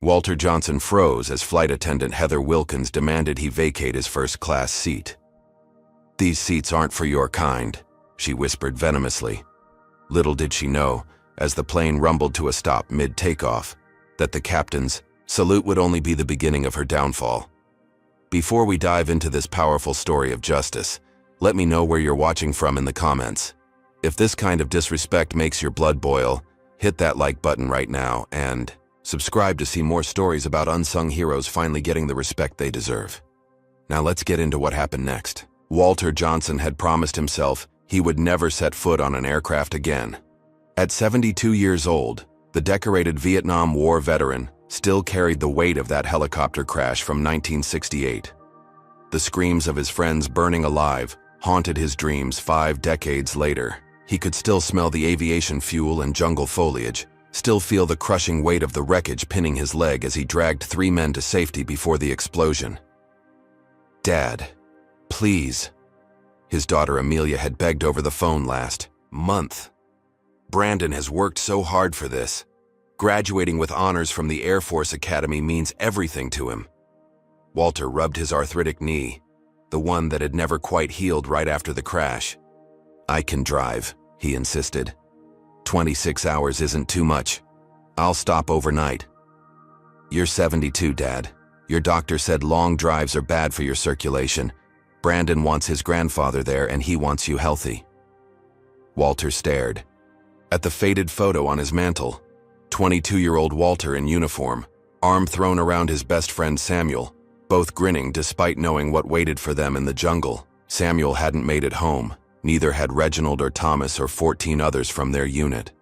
Walter Johnson froze as flight attendant Heather Wilkins demanded he vacate his first-class seat. "These seats aren't for your kind," she whispered venomously. Little did she know, as the plane rumbled to a stop mid-takeoff, that the captain's salute would only be the beginning of her downfall. Before we dive into this powerful story of justice, let me know where you're watching from in the comments. If this kind of disrespect makes your blood boil, hit that like button right now and subscribe to see more stories about unsung heroes finally getting the respect they deserve. Now let's get into what happened next. Walter Johnson had promised himself he would never set foot on an aircraft again. At 72 years old, the decorated Vietnam War veteran still carried the weight of that helicopter crash from 1968. The screams of his friends burning alive haunted his dreams 5 decades later. He could still smell the aviation fuel and jungle foliage, still feel the crushing weight of the wreckage pinning his leg as he dragged 3 men to safety before the explosion. "Dad, please," his daughter Amelia had begged over the phone last month. "Brandon has worked so hard for this. Graduating with honors from the Air Force Academy means everything to him." Walter rubbed his arthritic knee, the one that had never quite healed right after the crash. "I can drive," he insisted. 26 hours isn't too much. I'll stop overnight." "You're 72, Dad. Your doctor said long drives are bad for your circulation. Brandon wants his grandfather there and he wants you healthy." Walter stared at the faded photo on his mantle. 22-year-old Walter in uniform, arm thrown around his best friend Samuel, both grinning despite knowing what waited for them in the jungle. Samuel hadn't made it home. Neither had Reginald or Thomas or 14 others from their unit.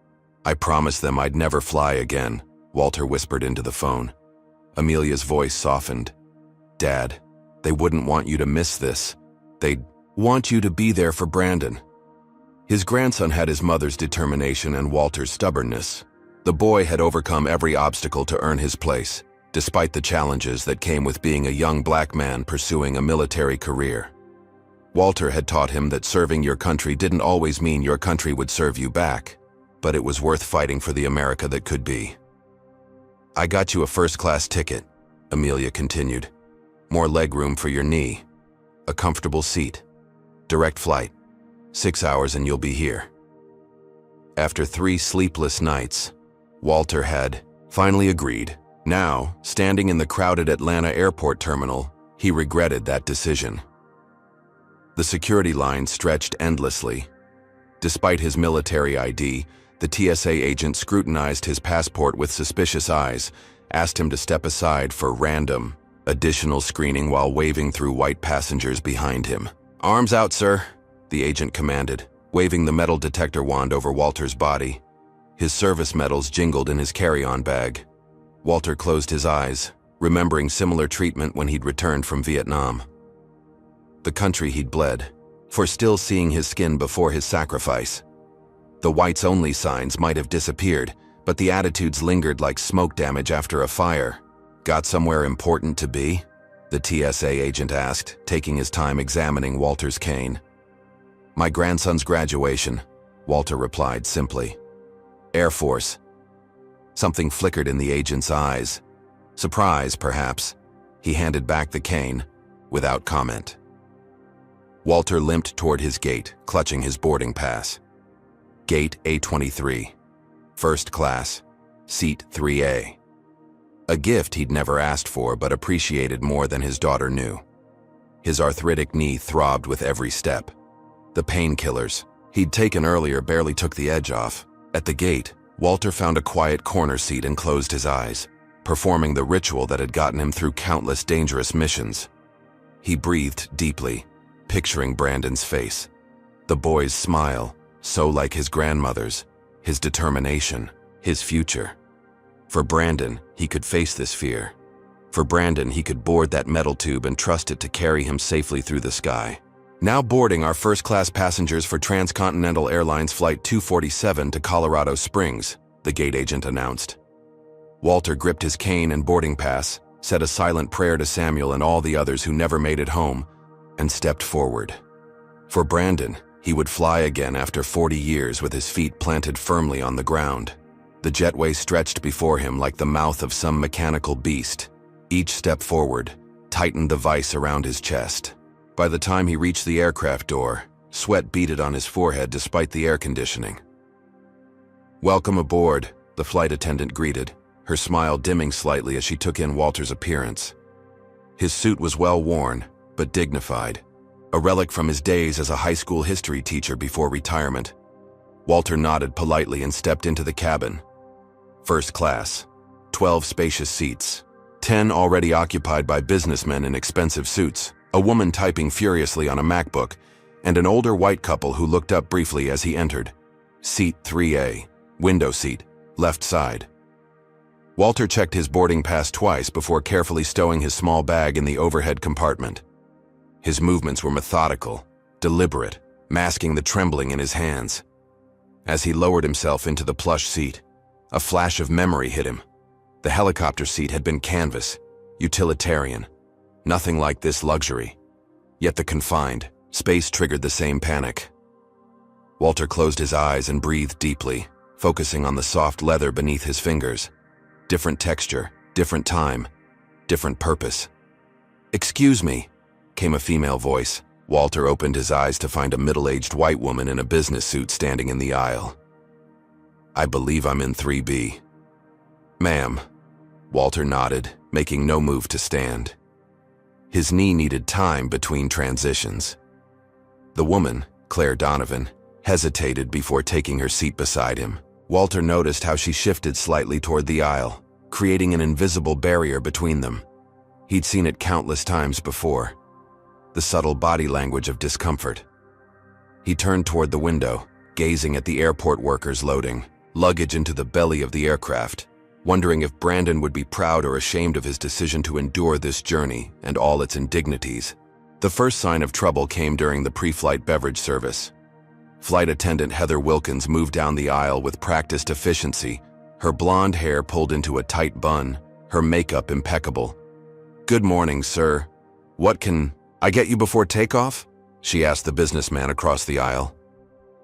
"I promised them I'd never fly again," Walter whispered into the phone. Amelia's voice softened. "Dad, they wouldn't want you to miss this. They'd want you to be there for Brandon." His grandson had his mother's determination and Walter's stubbornness. The boy had overcome every obstacle to earn his place, despite the challenges that came with being a young black man pursuing a military career. Walter had taught him that serving your country didn't always mean your country would serve you back, but it was worth fighting for the America that could be. "I got you a first-class ticket," Amelia continued. "More legroom for your knee. A comfortable seat. Direct flight. 6 hours and you'll be here." After 3 sleepless nights, Walter had finally agreed. Now, standing in the crowded Atlanta airport terminal, he regretted that decision. The security line stretched endlessly. Despite his military ID, the TSA agent scrutinized his passport with suspicious eyes, asked him to step aside for random, additional screening while waving through white passengers behind him. "Arms out, sir," the agent commanded, waving the metal detector wand over Walter's body. His service medals jingled in his carry-on bag. Walter closed his eyes, remembering similar treatment when he'd returned from Vietnam. The country he'd bled, for still seeing his skin before his sacrifice. The whites-only signs might have disappeared, but the attitudes lingered like smoke damage after a fire. "Got somewhere important to be?" the TSA agent asked, taking his time examining Walter's cane. "My grandson's graduation," Walter replied simply. "Air Force." Something flickered in the agent's eyes. Surprise, perhaps. He handed back the cane, without comment. Walter limped toward his gate, clutching his boarding pass. Gate A23. First class. Seat 3A. A gift he'd never asked for but appreciated more than his daughter knew. His arthritic knee throbbed with every step. The painkillers he'd taken earlier barely took the edge off. At the gate, Walter found a quiet corner seat and closed his eyes, performing the ritual that had gotten him through countless dangerous missions. He breathed deeply, picturing Brandon's face. The boy's smile, so like his grandmother's, his determination, his future. For Brandon, he could face this fear. For Brandon, he could board that metal tube and trust it to carry him safely through the sky. "Now boarding our first-class passengers for Transcontinental Airlines Flight 247 to Colorado Springs," the gate agent announced. Walter gripped his cane and boarding pass, said a silent prayer to Samuel and all the others who never made it home, and stepped forward. For Brandon, he would fly again after 40 years with his feet planted firmly on the ground. The jetway stretched before him like the mouth of some mechanical beast. Each step forward tightened the vise around his chest. By the time he reached the aircraft door, sweat beaded on his forehead despite the air conditioning. "Welcome aboard," the flight attendant greeted, her smile dimming slightly as she took in Walter's appearance. His suit was well worn, but dignified, a relic from his days as a high school history teacher before retirement. Walter nodded politely and stepped into the cabin. First class, 12 spacious seats, 10 already occupied by businessmen in expensive suits, a woman typing furiously on a MacBook, and an older white couple who looked up briefly as he entered. Seat 3A, window seat, left side. Walter checked his boarding pass twice before carefully stowing his small bag in the overhead compartment. His movements were methodical, deliberate, masking the trembling in his hands. As he lowered himself into the plush seat, a flash of memory hit him. The helicopter seat had been canvas, utilitarian, nothing like this luxury. Yet the confined space triggered the same panic. Walter closed his eyes and breathed deeply, focusing on the soft leather beneath his fingers. Different texture, different time, different purpose. "Excuse me," came a female voice. Walter opened his eyes to find a middle-aged white woman in a business suit standing in the aisle. "I believe I'm in 3B. "Ma'am." Walter nodded, making no move to stand. His knee needed time between transitions. The woman, Claire Donovan, hesitated before taking her seat beside him. Walter noticed how she shifted slightly toward the aisle, creating an invisible barrier between them. He'd seen it countless times before. The subtle body language of discomfort. He turned toward the window, gazing at the airport workers loading luggage into the belly of the aircraft, wondering if Brandon would be proud or ashamed of his decision to endure this journey and all its indignities. The first sign of trouble came during the pre-flight beverage service. Flight attendant Heather Wilkins moved down the aisle with practiced efficiency, her blonde hair pulled into a tight bun, her makeup impeccable. "Good morning, sir. What can I get you before takeoff?" she asked the businessman across the aisle.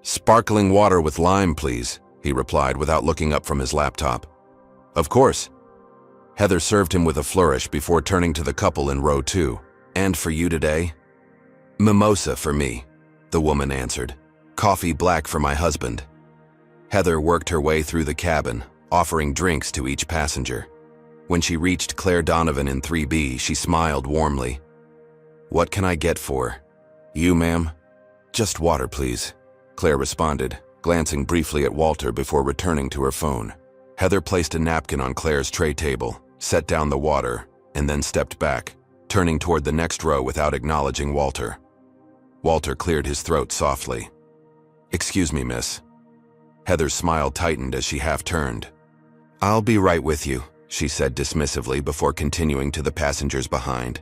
"Sparkling water with lime, please," he replied without looking up from his laptop. "Of course." Heather served him with a flourish before turning to the couple in row 2. "And for you today?" "Mimosa for me," the woman answered. "Coffee black for my husband." Heather worked her way through the cabin, offering drinks to each passenger. When she reached Claire Donovan in 3B, she smiled warmly. "What can I get for you, ma'am?" "Just water, please," Claire responded, glancing briefly at Walter before returning to her phone. Heather placed a napkin on Claire's tray table, set down the water, and then stepped back, turning toward the next row without acknowledging Walter. Walter cleared his throat softly. "Excuse me, miss." Heather's smile tightened as she half-turned. "I'll be right with you," she said dismissively before continuing to the passengers behind.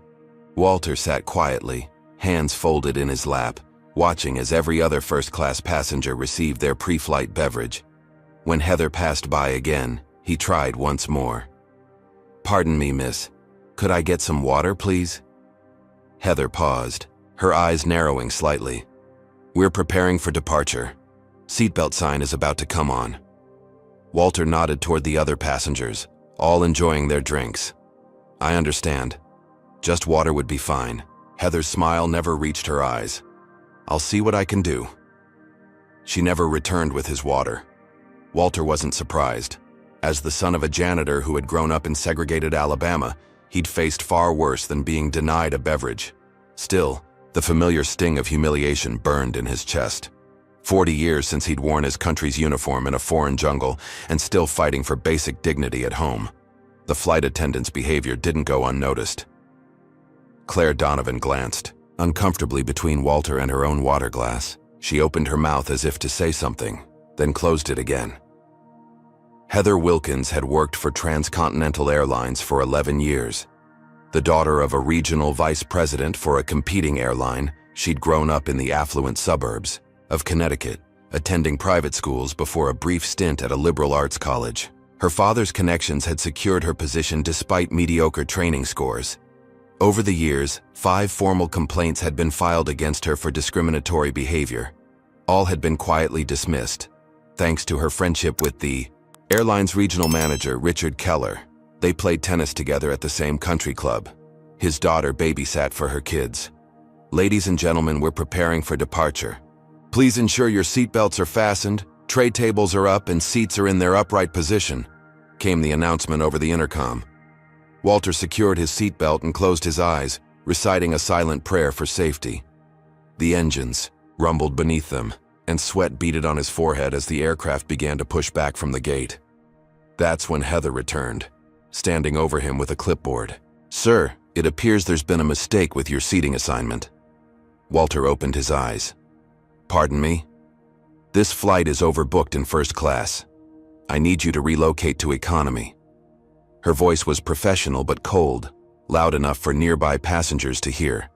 Walter sat quietly, hands folded in his lap, watching as every other first-class passenger received their pre-flight beverage. When Heather passed by again, he tried once more. "Pardon me, miss. Could I get some water, please?" Heather paused, her eyes narrowing slightly. "We're preparing for departure. Seatbelt sign is about to come on." Walter nodded toward the other passengers, all enjoying their drinks. "I understand. Just water would be fine." Heather's smile never reached her eyes. "I'll see what I can do." She never returned with his water. Walter wasn't surprised. As the son of a janitor who had grown up in segregated Alabama, he'd faced far worse than being denied a beverage. Still, the familiar sting of humiliation burned in his chest. 40 years since he'd worn his country's uniform in a foreign jungle and still fighting for basic dignity at home. The flight attendant's behavior didn't go unnoticed. Claire Donovan glanced, uncomfortably between Walter and her own water glass. She opened her mouth as if to say something, then closed it again. Heather Wilkins had worked for Transcontinental Airlines for 11 years. The daughter of a regional vice president for a competing airline, she'd grown up in the affluent suburbs of Connecticut, attending private schools before a brief stint at a liberal arts college. Her father's connections had secured her position despite mediocre training scores. Over the years, 5 formal complaints had been filed against her for discriminatory behavior. All had been quietly dismissed, thanks to her friendship with the Airlines regional manager Richard Keller. They played tennis together at the same country club. His daughter babysat for her kids. Ladies and gentlemen, we're preparing for departure. Please ensure your seatbelts are fastened, tray tables are up, and seats are in their upright position, came the announcement over the intercom. Walter secured his seatbelt and closed his eyes, reciting a silent prayer for safety. The engines rumbled beneath them, and sweat beaded on his forehead as the aircraft began to push back from the gate. That's when Heather returned, standing over him with a clipboard. "Sir, it appears there's been a mistake with your seating assignment." Walter opened his eyes. "Pardon me? This flight is overbooked in first class. I need you to relocate to economy." Her voice was professional but cold, loud enough for nearby passengers to hear.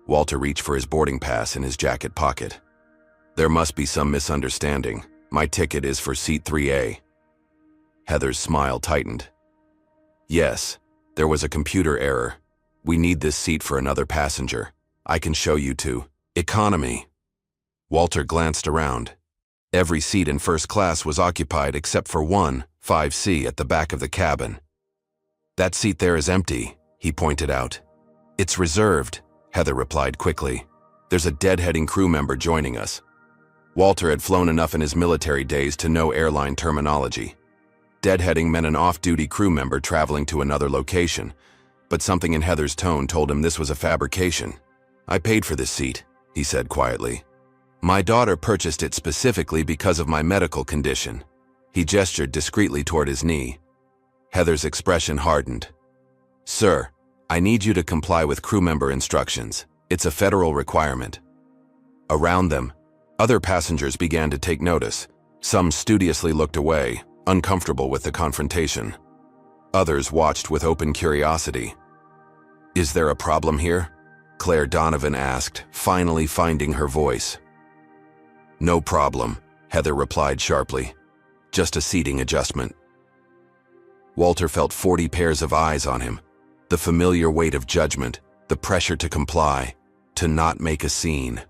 Walter reached for his boarding pass in his jacket pocket. "There must be some misunderstanding. My ticket is for seat 3A. Heather's smile tightened. "Yes, there was a computer error. We need this seat for another passenger. I can show you to economy." Walter glanced around. Every seat in first class was occupied except for one, 5C, at the back of the cabin. "That seat there is empty," he pointed out. "It's reserved," Heather replied quickly. "There's a deadheading crew member joining us." Walter had flown enough in his military days to know airline terminology. Deadheading meant an off-duty crew member traveling to another location, but something in Heather's tone told him this was a fabrication. "I paid for this seat," he said quietly. "My daughter purchased it specifically because of my medical condition." He gestured discreetly toward his knee. Heather's expression hardened. "Sir, I need you to comply with crew member instructions. It's a federal requirement." Around them, other passengers began to take notice. Some studiously looked away, uncomfortable with the confrontation. Others watched with open curiosity. "Is there a problem here?" Claire Donovan asked, finally finding her voice. "No problem," Heather replied sharply. "Just a seating adjustment." Walter felt 40 pairs of eyes on him. The familiar weight of judgment, the pressure to comply, to not make a scene.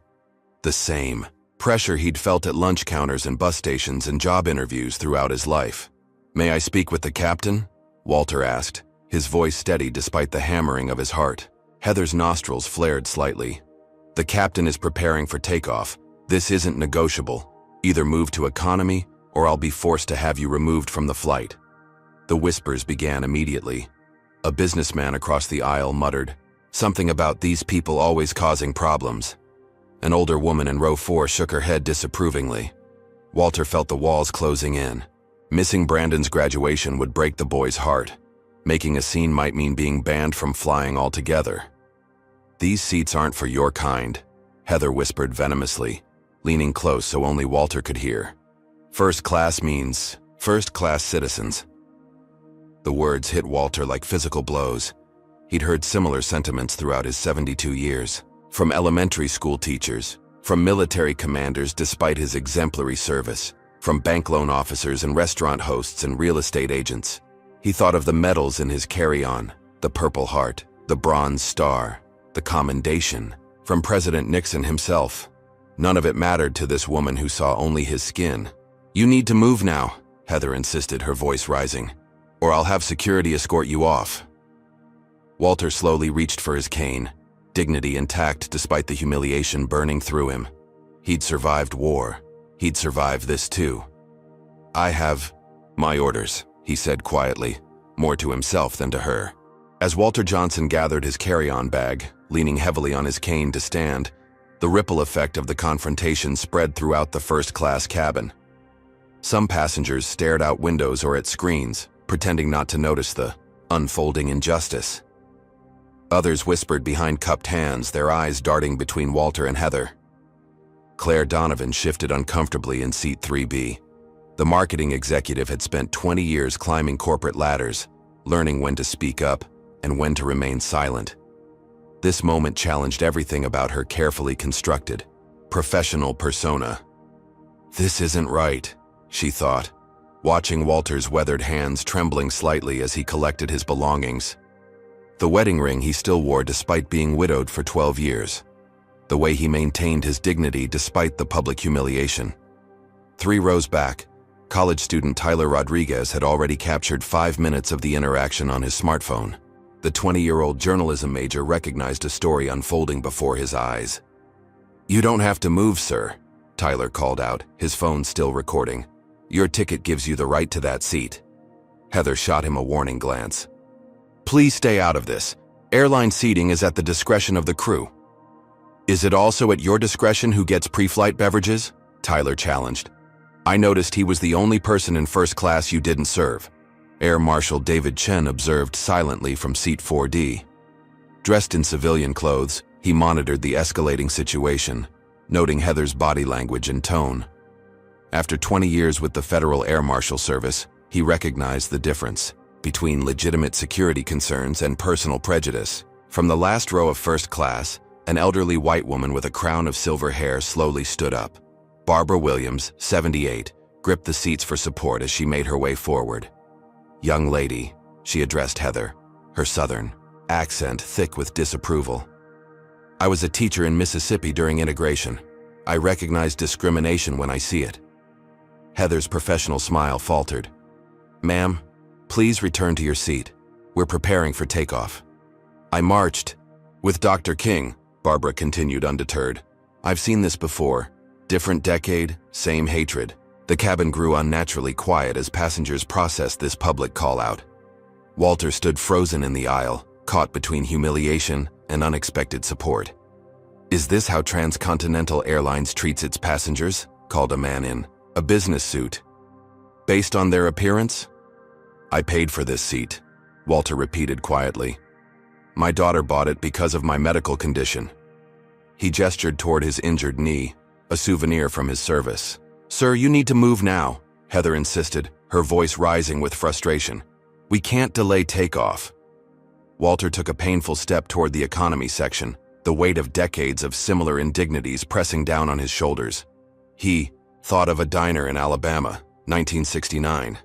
The same pressure he'd felt at lunch counters and bus stations and job interviews throughout his life. "May I speak with the captain?" Walter asked, his voice steady despite the hammering of his heart. Heather's nostrils flared slightly. "The captain is preparing for takeoff. This isn't negotiable. Either move to economy, or I'll be forced to have you removed from the flight." The whispers began immediately. A businessman across the aisle muttered, "Something about these people always causing problems." An older woman in row 4 shook her head disapprovingly. Walter felt the walls closing in. Missing Brandon's graduation would break the boy's heart. Making a scene might mean being banned from flying altogether. "These seats aren't for your kind," Heather whispered venomously, leaning close so only Walter could hear. "First class means first-class citizens." The words hit Walter like physical blows. He'd heard similar sentiments throughout his 72 years. From elementary school teachers, from military commanders despite his exemplary service, from bank loan officers and restaurant hosts and real estate agents. He thought of the medals in his carry-on, the Purple Heart, the Bronze Star, the Commendation, from President Nixon himself. None of it mattered to this woman who saw only his skin. "You need to move now," Heather insisted, her voice rising, "or I'll have security escort you off." Walter slowly reached for his cane, dignity intact despite the humiliation burning through him. He'd survived war. He'd survived this too. "I have my orders," he said quietly, more to himself than to her. As Walter Johnson gathered his carry-on bag, leaning heavily on his cane to stand, the ripple effect of the confrontation spread throughout the first-class cabin. Some passengers stared out windows or at screens, pretending not to notice the unfolding injustice. Others whispered behind cupped hands, their eyes darting between Walter and Heather. Claire Donovan shifted uncomfortably in seat 3B. The marketing executive had spent 20 years climbing corporate ladders, learning when to speak up and when to remain silent. This moment challenged everything about her carefully constructed, professional persona. "This isn't right," she thought, watching Walter's weathered hands trembling slightly as he collected his belongings. The wedding ring he still wore despite being widowed for 12 years. The way he maintained his dignity despite the public humiliation. 3 rows back, College student Tyler Rodriguez had already captured 5 minutes of the interaction on his smartphone. The 20-year-old journalism major recognized a story unfolding before his eyes. "You don't have to move, sir," Tyler called out, his phone still recording. "Your ticket gives you the right to that seat." Heather shot him a warning glance. "Please stay out of this. Airline seating is at the discretion of the crew." "Is it also at your discretion who gets pre-flight beverages?" Tyler challenged. "I noticed he was the only person in first class you didn't serve." Air Marshal David Chen observed silently from seat 4D. Dressed in civilian clothes, he monitored the escalating situation, noting Heather's body language and tone. After 20 years with the Federal Air Marshal Service, he recognized the difference between legitimate security concerns and personal prejudice. From the last row of first class, an elderly white woman with a crown of silver hair slowly stood up. Barbara Williams, 78, gripped the seats for support as she made her way forward. "Young lady," she addressed Heather, her Southern accent thick with disapproval. "I was a teacher in Mississippi during integration. I recognize discrimination when I see it." Heather's professional smile faltered. "Ma'am, please return to your seat. We're preparing for takeoff." "I marched with Dr. King," Barbara continued undeterred. "I've seen this before. Different decade, same hatred." The cabin grew unnaturally quiet as passengers processed this public call-out. Walter stood frozen in the aisle, caught between humiliation and unexpected support. "Is this how Transcontinental Airlines treats its passengers?" called a man in a business suit. "Based on their appearance?" "I paid for this seat," Walter repeated quietly. "My daughter bought it because of my medical condition." He gestured toward his injured knee, a souvenir from his service. "Sir, you need to move now," Heather insisted, her voice rising with frustration. "We can't delay takeoff." Walter took a painful step toward the economy section, the weight of decades of similar indignities pressing down on his shoulders. He thought of a diner in Alabama, 1969.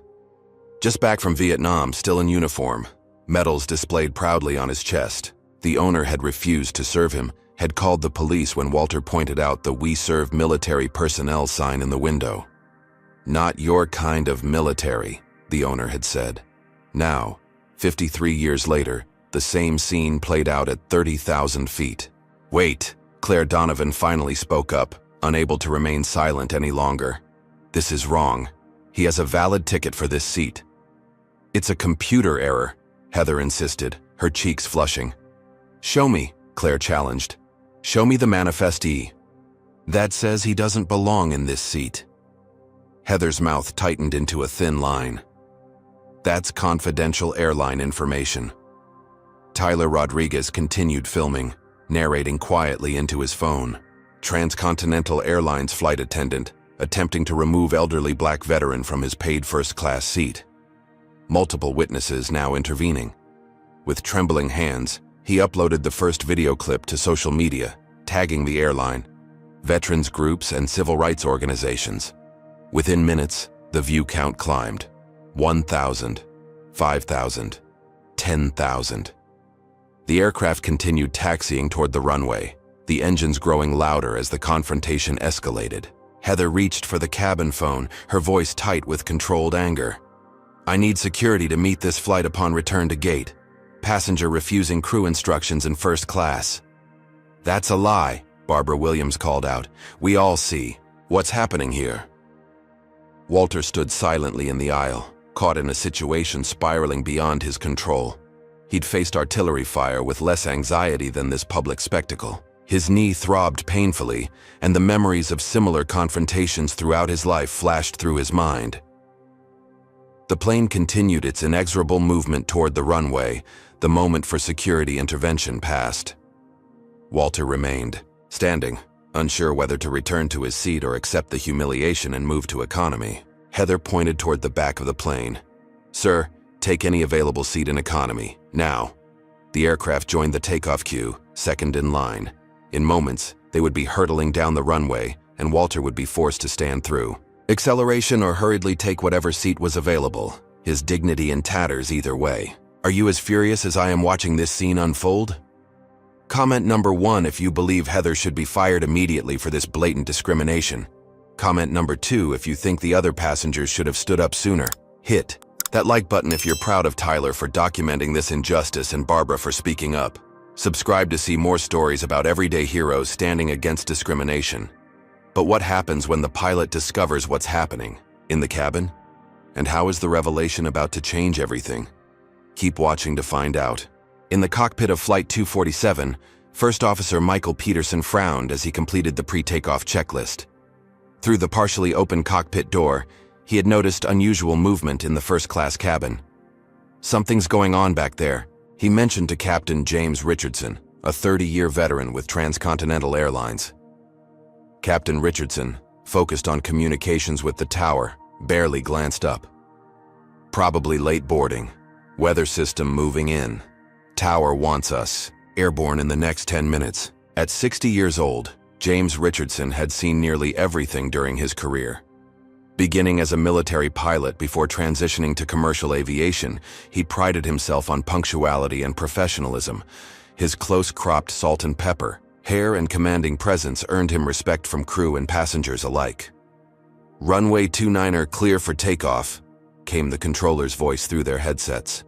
Just back from Vietnam, still in uniform, medals displayed proudly on his chest. The owner had refused to serve him, had called the police when Walter pointed out the "We Serve Military Personnel" sign in the window. "Not your kind of military," the owner had said. Now, 53 years later, the same scene played out at 30,000 feet. "Wait," Claire Donovan finally spoke up, unable to remain silent any longer. "This is wrong. He has a valid ticket for this seat." "It's a computer error," Heather insisted, her cheeks flushing. "Show me," Claire challenged. "Show me the manifestee. That says he doesn't belong in this seat." Heather's mouth tightened into a thin line. "That's confidential airline information." Tyler Rodriguez continued filming, narrating quietly into his phone. Transcontinental Airlines flight attendant, attempting to remove elderly black veteran from his paid first-class seat. Multiple witnesses now intervening. With trembling hands, he uploaded the first video clip to social media, tagging the airline, veterans groups, and civil rights organizations. Within minutes, the view count climbed. 1,000, 5,000, 10,000. The aircraft continued taxiing toward the runway, the engines growing louder as the confrontation escalated. Heather reached for the cabin phone, her voice tight with controlled anger. "I need security to meet this flight upon return to gate. Passenger refusing crew instructions in first class." "That's a lie," Barbara Williams called out. "We all see. What's happening here?" Walter stood silently in the aisle, caught in a situation spiraling beyond his control. He'd faced artillery fire with less anxiety than this public spectacle. His knee throbbed painfully, and the memories of similar confrontations throughout his life flashed through his mind. The plane continued its inexorable movement toward the runway. The moment for security intervention passed. Walter remained, standing, unsure whether to return to his seat or accept the humiliation and move to economy. Heather pointed toward the back of the plane. "Sir, take any available seat in economy, now." The aircraft joined the takeoff queue, second in line. In moments, they would be hurtling down the runway, and Walter would be forced to stand through acceleration or hurriedly take whatever seat was available, his dignity in tatters either way. Are you as furious as I am watching this scene unfold? Comment number 1 if you believe Heather should be fired immediately for this blatant discrimination. Comment number 2 if you think the other passengers should have stood up sooner. Hit that like button if you're proud of Tyler for documenting this injustice and Barbara for speaking up. Subscribe to see more stories about everyday heroes standing against discrimination. But what happens when the pilot discovers what's happening in the cabin? And how is the revelation about to change everything? Keep watching to find out. In the cockpit of Flight 247, First Officer Michael Peterson frowned as he completed the pre-takeoff checklist. Through the partially open cockpit door, he had noticed unusual movement in the first-class cabin. "Something's going on back there," he mentioned to Captain James Richardson, a 30-year veteran with Transcontinental Airlines. Captain Richardson, focused on communications with the tower, barely glanced up. "Probably late boarding. Weather system moving in. Tower wants us. Airborne in the next 10 minutes. At 60 years old, James Richardson had seen nearly everything during his career. Beginning as a military pilot before transitioning to commercial aviation, he prided himself on punctuality and professionalism. His close-cropped salt and pepper, hair and commanding presence earned him respect from crew and passengers alike. "Runway 29er clear for takeoff," came the controller's voice through their headsets.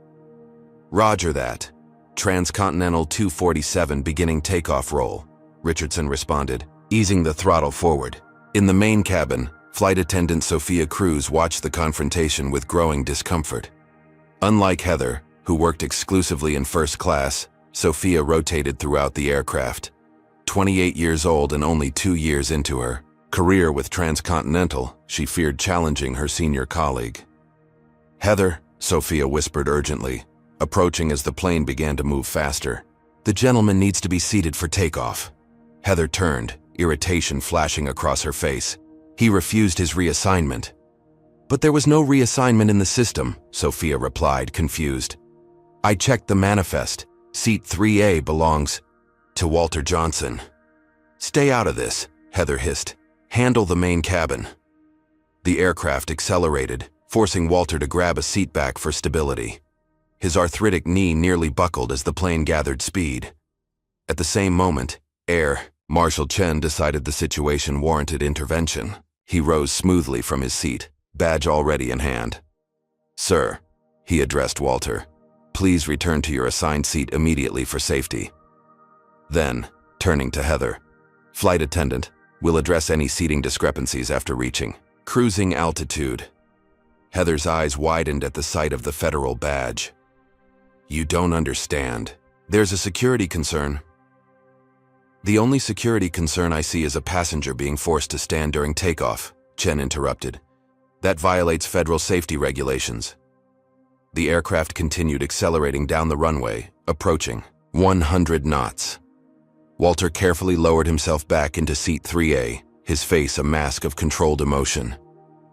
"Roger that. Transcontinental 247 beginning takeoff roll," Richardson responded, easing the throttle forward. In the main cabin, Flight attendant Sophia Cruz watched the confrontation with growing discomfort. Unlike Heather, who worked exclusively in first class, Sophia rotated throughout the aircraft. 28 years old and only 2 years into her career with Transcontinental, she feared challenging her senior colleague. "Heather," Sophia whispered urgently, approaching as the plane began to move faster. "The gentleman needs to be seated for takeoff." Heather turned, irritation flashing across her face. He refused his reassignment. "But there was no reassignment in the system," Sophia replied, confused. "I checked the manifest. Seat 3A belongs to Walter Johnson." "Stay out of this," Heather hissed. "Handle the main cabin." The aircraft accelerated, forcing Walter to grab a seat back for stability. His arthritic knee nearly buckled as the plane gathered speed. At the same moment, Air Marshal Chen decided the situation warranted intervention. He rose smoothly from his seat, badge already in hand. "Sir," he addressed Walter, "please return to your assigned seat immediately for safety." Then, turning to Heather, "Flight attendant, we'll address any seating discrepancies after reaching cruising altitude." Heather's eyes widened at the sight of the federal badge. "You don't understand. There's a security concern." "The only security concern I see is a passenger being forced to stand during takeoff," Chen interrupted. "That violates federal safety regulations." The aircraft continued accelerating down the runway, approaching 100 knots. Walter carefully lowered himself back into seat 3A, his face a mask of controlled emotion.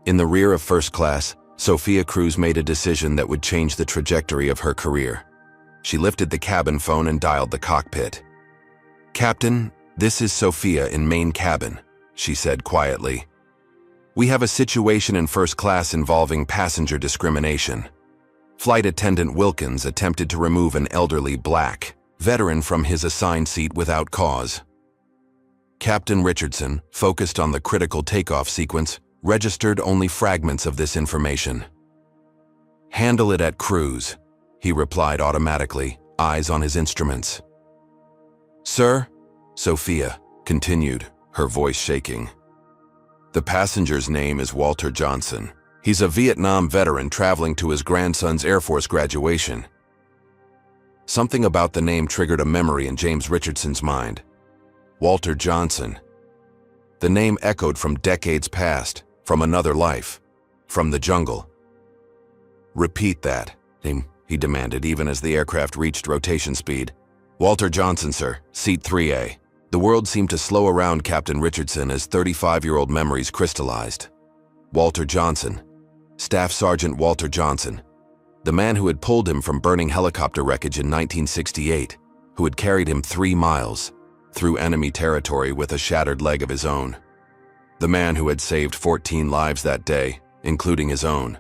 In the rear of first class, Sophia Cruz made a decision that would change the trajectory of her career. She lifted the cabin phone and dialed the cockpit. "Captain, this is Sophia in main cabin," she said quietly. "We have a situation in first class involving passenger discrimination. Flight attendant Wilkins attempted to remove an elderly black veteran from his assigned seat without cause." Captain Richardson, focused on the critical takeoff sequence, registered only fragments of this information. "Handle it at cruise," he replied automatically, eyes on his instruments. "Sir," Sophia continued, her voice shaking. "The passenger's name is Walter Johnson. He's a Vietnam veteran traveling to his grandson's Air Force graduation." Something about the name triggered a memory in James Richardson's mind. Walter Johnson. The name echoed from decades past, from another life, from the jungle. "Repeat that," he demanded even as the aircraft reached rotation speed. "Walter Johnson, sir, seat 3A." The world seemed to slow around Captain Richardson as 35-year-old memories crystallized. Walter Johnson. Staff Sergeant Walter Johnson. The man who had pulled him from burning helicopter wreckage in 1968, who had carried him 3 miles through enemy territory with a shattered leg of his own. The man who had saved 14 lives that day, including his own.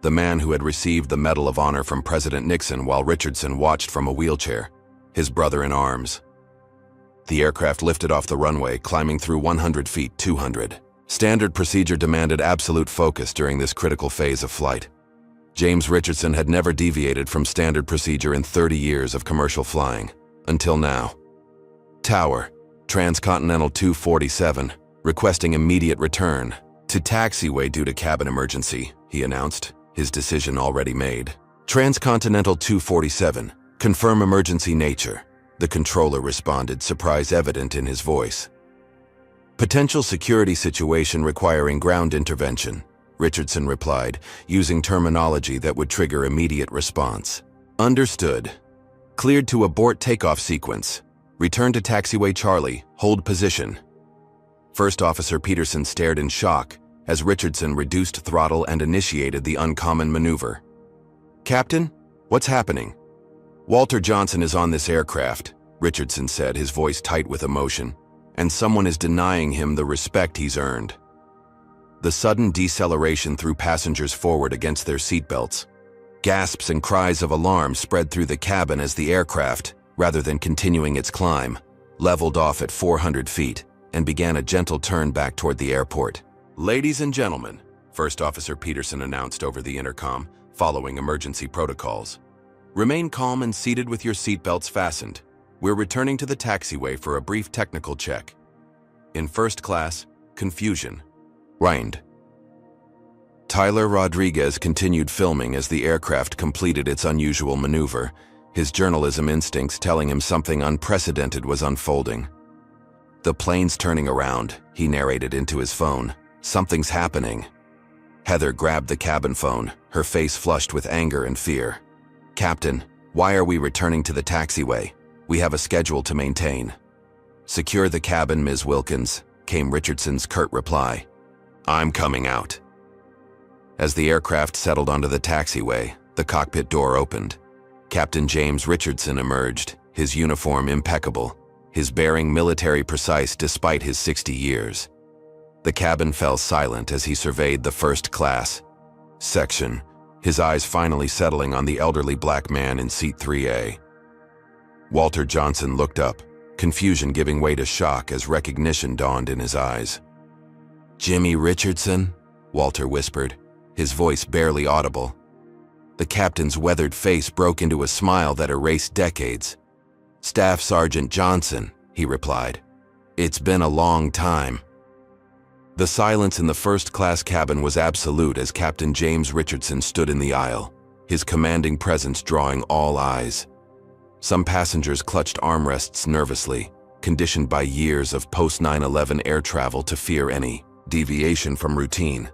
The man who had received the Medal of Honor from President Nixon while Richardson watched from a wheelchair, his brother in arms. The aircraft lifted off the runway, climbing through 100 feet, 200, Standard procedure demanded absolute focus during this critical phase of flight. James Richardson had never deviated from standard procedure in 30 years of commercial flying, until now. Tower, Transcontinental 247, requesting immediate return. To taxiway due to cabin emergency, he announced, his decision already made. Transcontinental 247, confirm emergency nature. The controller responded, surprise evident in his voice. Potential security situation requiring ground intervention, Richardson replied, using terminology that would trigger immediate response. Understood. Cleared to abort takeoff sequence. Return to taxiway Charlie, hold position. First Officer Peterson stared in shock as Richardson reduced throttle and initiated the uncommon maneuver. Captain, what's happening? Walter Johnson is on this aircraft, Richardson said, his voice tight with emotion, and someone is denying him the respect he's earned. The sudden deceleration threw passengers forward against their seatbelts. Gasps and cries of alarm spread through the cabin as the aircraft, rather than continuing its climb, leveled off at 400 feet and began a gentle turn back toward the airport. Ladies and gentlemen, First Officer Peterson announced over the intercom, following emergency protocols. Remain calm and seated with your seatbelts fastened. We're returning to the taxiway for a brief technical check. In first class, confusion. Reigned. Tyler Rodriguez continued filming as the aircraft completed its unusual maneuver, his journalism instincts telling him something unprecedented was unfolding. The plane's turning around, he narrated into his phone. Something's happening. Heather grabbed the cabin phone, her face flushed with anger and fear. Captain, why are we returning to the taxiway? We have a schedule to maintain. Secure the cabin, Ms. Wilkins, came Richardson's curt reply. I'm coming out. As the aircraft settled onto the taxiway, the cockpit door opened. Captain James Richardson emerged, his uniform impeccable, his bearing military precise despite his 60 years. The cabin fell silent as he surveyed the first class section, his eyes finally settling on the elderly black man in seat 3A. Walter Johnson looked up, confusion giving way to shock as recognition dawned in his eyes. Jimmy Richardson? Walter whispered, his voice barely audible. The captain's weathered face broke into a smile that erased decades. Staff Sergeant Johnson, he replied. It's been a long time. The silence in the first-class cabin was absolute as Captain James Richardson stood in the aisle, his commanding presence drawing all eyes. Some passengers clutched armrests nervously, conditioned by years of post-9/11 air travel to fear any deviation from routine.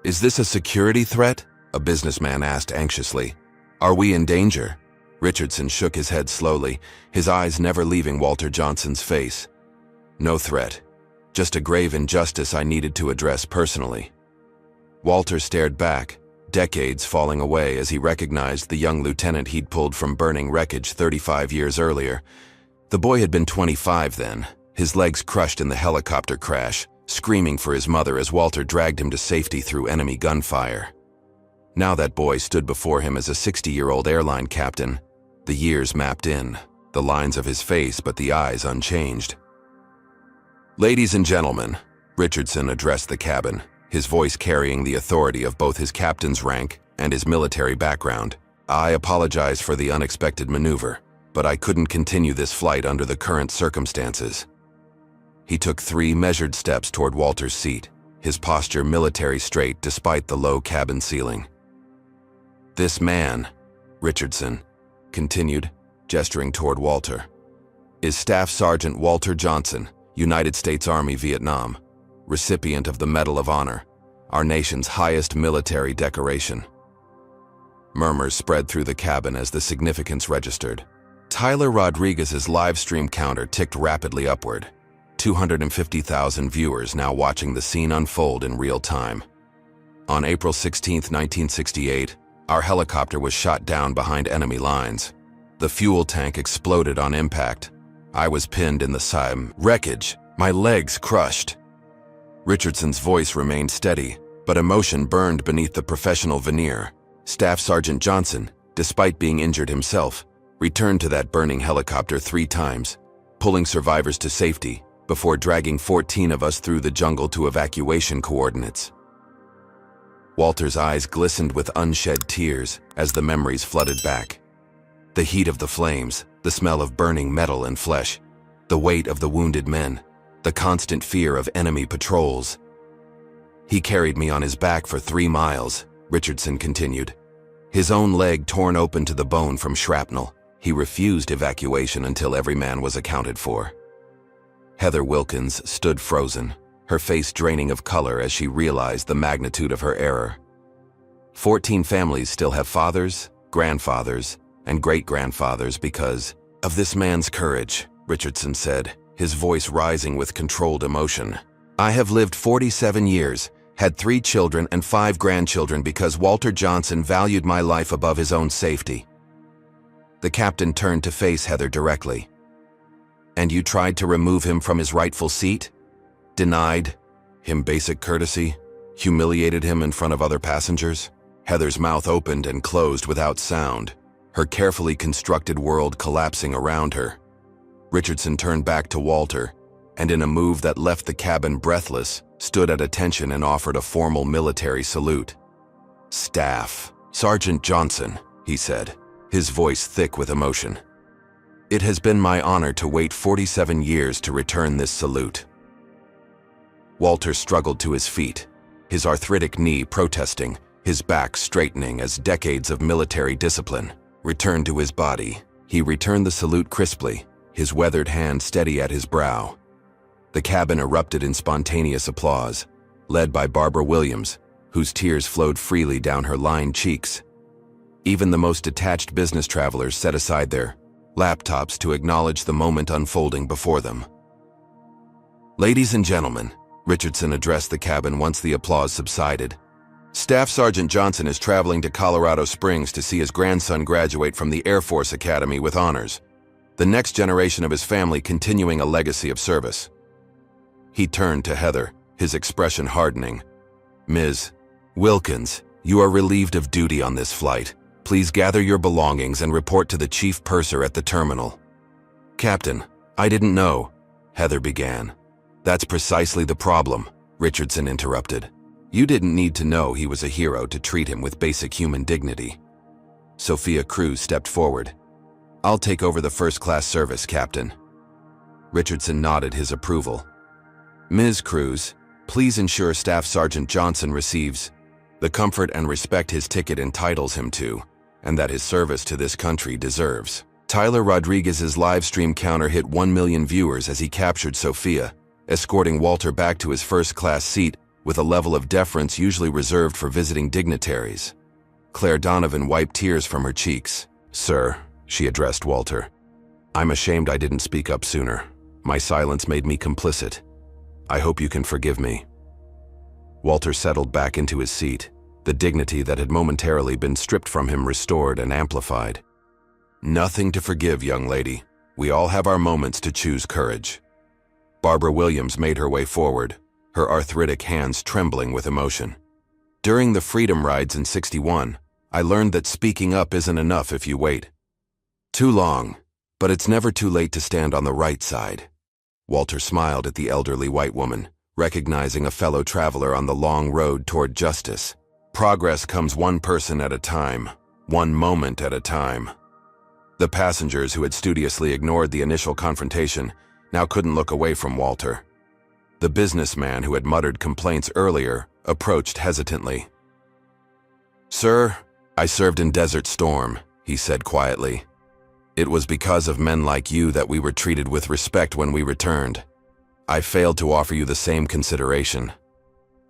Is this a security threat? A businessman asked anxiously. Are we in danger? Richardson shook his head slowly, his eyes never leaving Walter Johnson's face. No threat. Just a grave injustice I needed to address personally. Walter stared back, decades falling away as he recognized the young lieutenant he'd pulled from burning wreckage 35 years earlier. The boy had been 25 then, his legs crushed in the helicopter crash, screaming for his mother as Walter dragged him to safety through enemy gunfire. Now that boy stood before him as a 60-year-old airline captain, the years mapped in, the lines of his face but the eyes unchanged. Ladies and gentlemen, Richardson addressed the cabin, his voice carrying the authority of both his captain's rank and his military background. I apologize for the unexpected maneuver, but I couldn't continue this flight under the current circumstances. He took 3 measured steps toward Walter's seat, his posture military straight despite the low cabin ceiling. This man, Richardson continued, gesturing toward Walter, is Staff Sergeant Walter Johnson, United States Army, Vietnam, recipient of the Medal of Honor, our nation's highest military decoration. Murmurs spread through the cabin as the significance registered. Tyler Rodriguez's live stream counter ticked rapidly upward, 250,000 viewers now watching the scene unfold in real time. On April 16, 1968, our helicopter was shot down behind enemy lines. The fuel tank exploded on impact. I was pinned in the wreckage, my legs crushed. Richardson's voice remained steady, but emotion burned beneath the professional veneer. Staff Sergeant Johnson, despite being injured himself, returned to that burning helicopter 3 times, pulling survivors to safety, before dragging 14 of us through the jungle to evacuation coordinates. Walter's eyes glistened with unshed tears as the memories flooded back. The heat of the flames, the smell of burning metal and flesh, the weight of the wounded men, the constant fear of enemy patrols. He carried me on his back for 3 miles, Richardson continued. His own leg torn open to the bone from shrapnel. He refused evacuation until every man was accounted for. Heather Wilkins stood frozen, her face draining of color as she realized the magnitude of her error. 14 families still have fathers, grandfathers, and great-grandfathers because of this man's courage, Richardson said, his voice rising with controlled emotion. I have lived 47 years, had 3 children and 5 grandchildren because Walter Johnson valued my life above his own safety. The captain turned to face Heather directly. And you tried to remove him from his rightful seat? Denied him basic courtesy? Humiliated him in front of other passengers? Heather's mouth opened and closed without sound, her carefully constructed world collapsing around her. Richardson turned back to Walter, and in a move that left the cabin breathless, stood at attention and offered a formal military salute. Staff Sergeant Johnson, he said, his voice thick with emotion. It has been my honor to wait 47 years to return this salute. Walter struggled to his feet, his arthritic knee protesting, his back straightening as decades of military discipline returned to his body. He returned the salute crisply, his weathered hand steady at his brow. The cabin erupted in spontaneous applause, led by Barbara Williams, whose tears flowed freely down her lined cheeks. Even the most detached business travelers set aside their laptops to acknowledge the moment unfolding before them. Ladies and gentlemen, Richardson addressed the cabin once the applause subsided. Staff Sergeant Johnson is traveling to Colorado Springs to see his grandson graduate from the Air Force Academy with honors, the next generation of his family continuing a legacy of service. He turned to Heather, his expression hardening. Ms. Wilkins, you are relieved of duty on this flight. Please gather your belongings and report to the chief purser at the terminal. Captain, I didn't know, Heather began. That's precisely the problem, Richardson interrupted. You didn't need to know he was a hero to treat him with basic human dignity. Sophia Cruz stepped forward. I'll take over the first-class service, Captain. Richardson nodded his approval. Ms. Cruz, please ensure Staff Sergeant Johnson receives the comfort and respect his ticket entitles him to, and that his service to this country deserves. Tyler Rodriguez's live stream counter hit 1 million viewers as he captured Sophia, escorting Walter back to his first-class seat with a level of deference usually reserved for visiting dignitaries. Claire Donovan wiped tears from her cheeks. Sir, she addressed Walter, I'm ashamed I didn't speak up sooner. My silence made me complicit. I hope you can forgive me. Walter settled back into his seat, the dignity that had momentarily been stripped from him restored and amplified. Nothing to forgive, young lady. We all have our moments to choose courage. Barbara Williams made her way forward, her arthritic hands trembling with emotion. During the Freedom Rides in '61, I learned that speaking up isn't enough if you wait too long, but it's never too late to stand on the right side. Walter smiled at the elderly white woman, recognizing a fellow traveler on the long road toward justice. Progress comes one person at a time, one moment at a time. The passengers who had studiously ignored the initial confrontation now couldn't look away from Walter. The businessman who had muttered complaints earlier approached hesitantly. Sir, I served in Desert Storm, he said quietly. It was because of men like you that we were treated with respect when we returned. I failed to offer you the same consideration.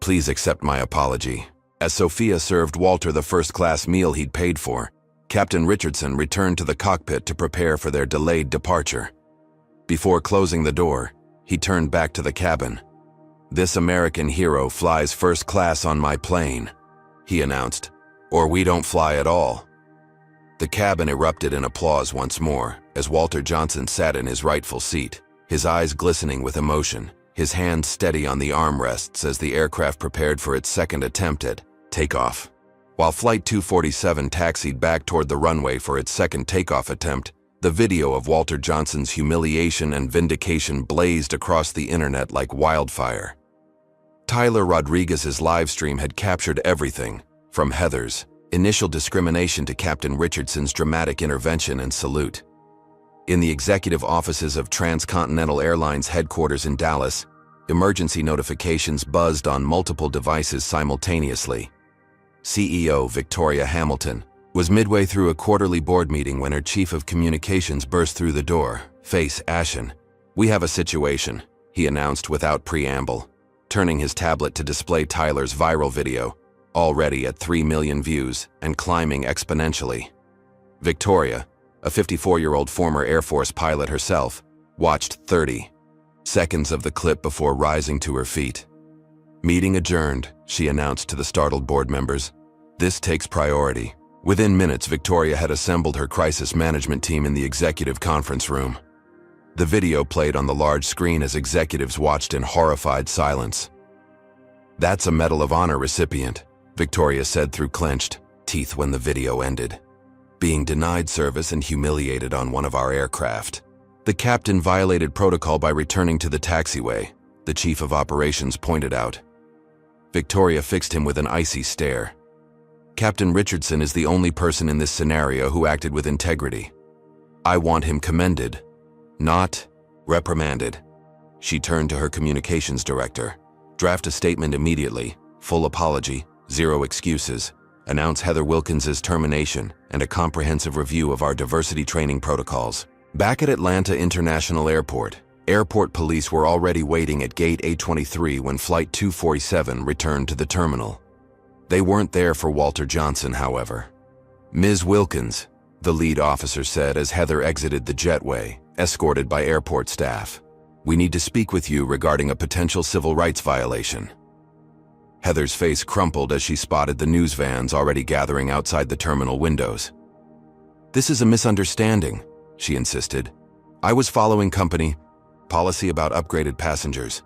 Please accept my apology. As Sophia served Walter the first-class meal he'd paid for, Captain Richardson returned to the cockpit to prepare for their delayed departure. Before closing the door, he turned back to the cabin. This American hero flies first class on my plane, he announced, or we don't fly at all. The cabin erupted in applause once more as Walter Johnson sat in his rightful seat, his eyes glistening with emotion, his hands steady on the armrests as the aircraft prepared for its second attempt at takeoff. While Flight 247 taxied back toward the runway for its second takeoff attempt, The video of Walter Johnson's humiliation and vindication blazed across the internet like wildfire. Tyler Rodriguez's livestream had captured everything, from Heather's initial discrimination to Captain Richardson's dramatic intervention and salute. In the executive offices of Transcontinental Airlines headquarters in Dallas, emergency notifications buzzed on multiple devices simultaneously. CEO Victoria Hamilton was midway through a quarterly board meeting when her chief of communications burst through the door, face ashen. "We have a situation," he announced without preamble, turning his tablet to display Tyler's viral video, already at 3 million views and climbing exponentially. Victoria, a 54-year-old former Air Force pilot herself, watched 30 seconds of the clip before rising to her feet. "Meeting adjourned," she announced to the startled board members. "This takes priority." Within minutes, Victoria had assembled her crisis management team in the executive conference room. The video played on the large screen as executives watched in horrified silence. "That's a Medal of Honor recipient," Victoria said through clenched teeth when the video ended. "Being denied service and humiliated on one of our aircraft. The captain violated protocol by returning to the taxiway," the chief of operations pointed out. Victoria fixed him with an icy stare. "Captain Richardson is the only person in this scenario who acted with integrity. I want him commended, not reprimanded." She turned to her communications director. "Draft a statement immediately, full apology, zero excuses. Announce Heather Wilkins's termination and a comprehensive review of our diversity training protocols." Back at Atlanta International Airport, airport police were already waiting at gate A23 when Flight 247 returned to the terminal. They weren't there for Walter Johnson, however. "Ms. Wilkins," the lead officer said as Heather exited the jetway, escorted by airport staff. "We need to speak with you regarding a potential civil rights violation." Heather's face crumpled as she spotted the news vans already gathering outside the terminal windows. "This is a misunderstanding," she insisted. "I was following company policy about upgraded passengers."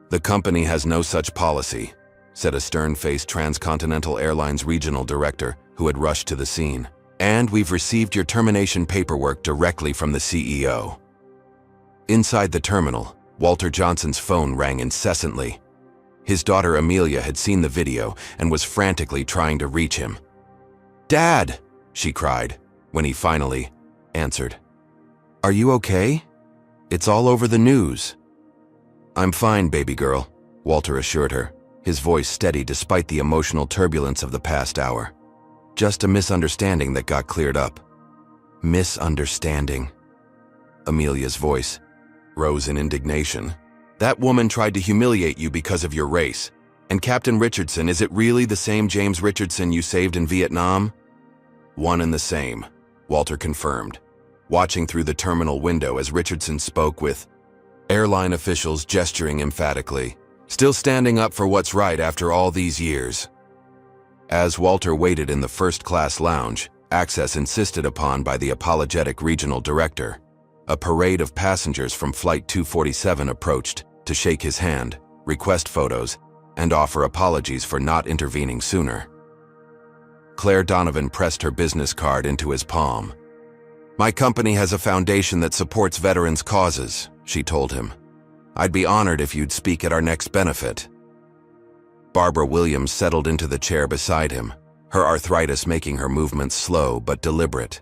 "The company has no such policy," said a stern-faced Transcontinental Airlines regional director who had rushed to the scene. "And we've received your termination paperwork directly from the CEO." Inside the terminal, Walter Johnson's phone rang incessantly. His daughter Amelia had seen the video and was frantically trying to reach him. "Dad!" she cried, when he finally answered. "Are you okay? It's all over the news." "I'm fine, baby girl," Walter assured her, his voice steady despite the emotional turbulence of the past hour. "Just a misunderstanding that got cleared up." "Misunderstanding?" Amelia's voice rose in indignation. "That woman tried to humiliate you because of your race. And Captain Richardson, is it really the same James Richardson you saved in Vietnam?" "One and the same," Walter confirmed, watching through the terminal window as Richardson spoke with airline officials gesturing emphatically. "Still standing up for what's right after all these years." As Walter waited in the first-class lounge, access insisted upon by the apologetic regional director, a parade of passengers from Flight 247 approached to shake his hand, request photos, and offer apologies for not intervening sooner. Claire Donovan pressed her business card into his palm. "My company has a foundation that supports veterans' causes," she told him. "I'd be honored if you'd speak at our next benefit." Barbara Williams settled into the chair beside him, her arthritis making her movements slow but deliberate.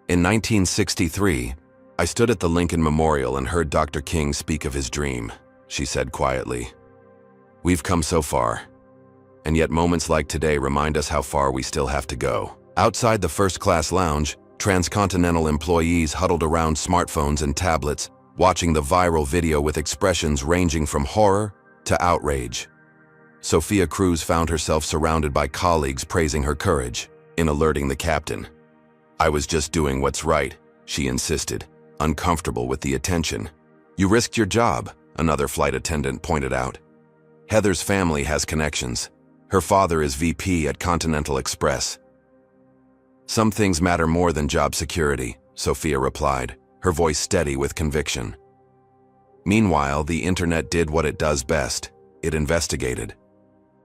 "In 1963, I stood at the Lincoln Memorial and heard Dr. King speak of his dream," she said quietly. "We've come so far, and yet moments like today remind us how far we still have to go." Outside the first-class lounge, Transcontinental employees huddled around smartphones and tablets, watching the viral video with expressions ranging from horror to outrage. Sophia Cruz found herself surrounded by colleagues praising her courage in alerting the captain. "I was just doing what's right," she insisted, uncomfortable with the attention. "You risked your job," another flight attendant pointed out. "Heather's family has connections. Her father is VP at Continental Express." "Some things matter more than job security," Sophia replied, her voice steady with conviction. Meanwhile, the internet did what it does best. It investigated.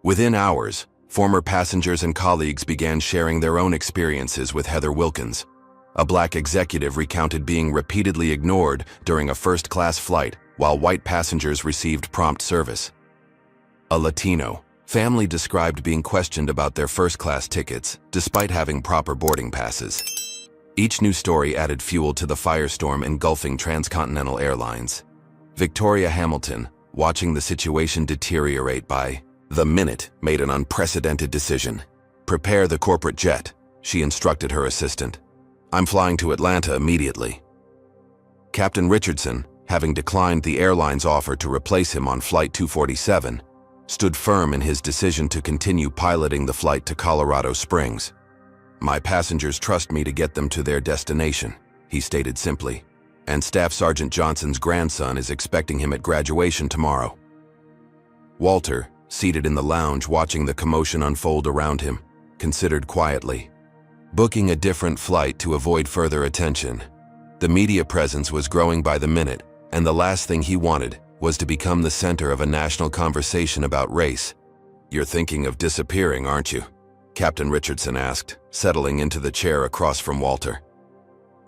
Within hours, former passengers and colleagues began sharing their own experiences with Heather Wilkins. A black executive recounted being repeatedly ignored during a first-class flight while white passengers received prompt service. A Latino family described being questioned about their first-class tickets despite having proper boarding passes. Each new story added fuel to the firestorm engulfing transcontinental airlines. Victoria Hamilton, watching the situation deteriorate by the minute, made an unprecedented decision. "Prepare the corporate jet," she instructed her assistant. "I'm flying to Atlanta immediately." Captain Richardson, having declined the airline's offer to replace him on Flight 247, stood firm in his decision to continue piloting the flight to Colorado Springs. "My passengers trust me to get them to their destination," he stated simply, "and Staff Sergeant Johnson's grandson is expecting him at graduation tomorrow." Walter, seated in the lounge watching the commotion unfold around him, considered quietly. Booking a different flight to avoid further attention. The media presence was growing by the minute, and the last thing he wanted was to become the center of a national conversation about race. "You're thinking of disappearing, aren't you?" Captain Richardson asked, settling into the chair across from Walter.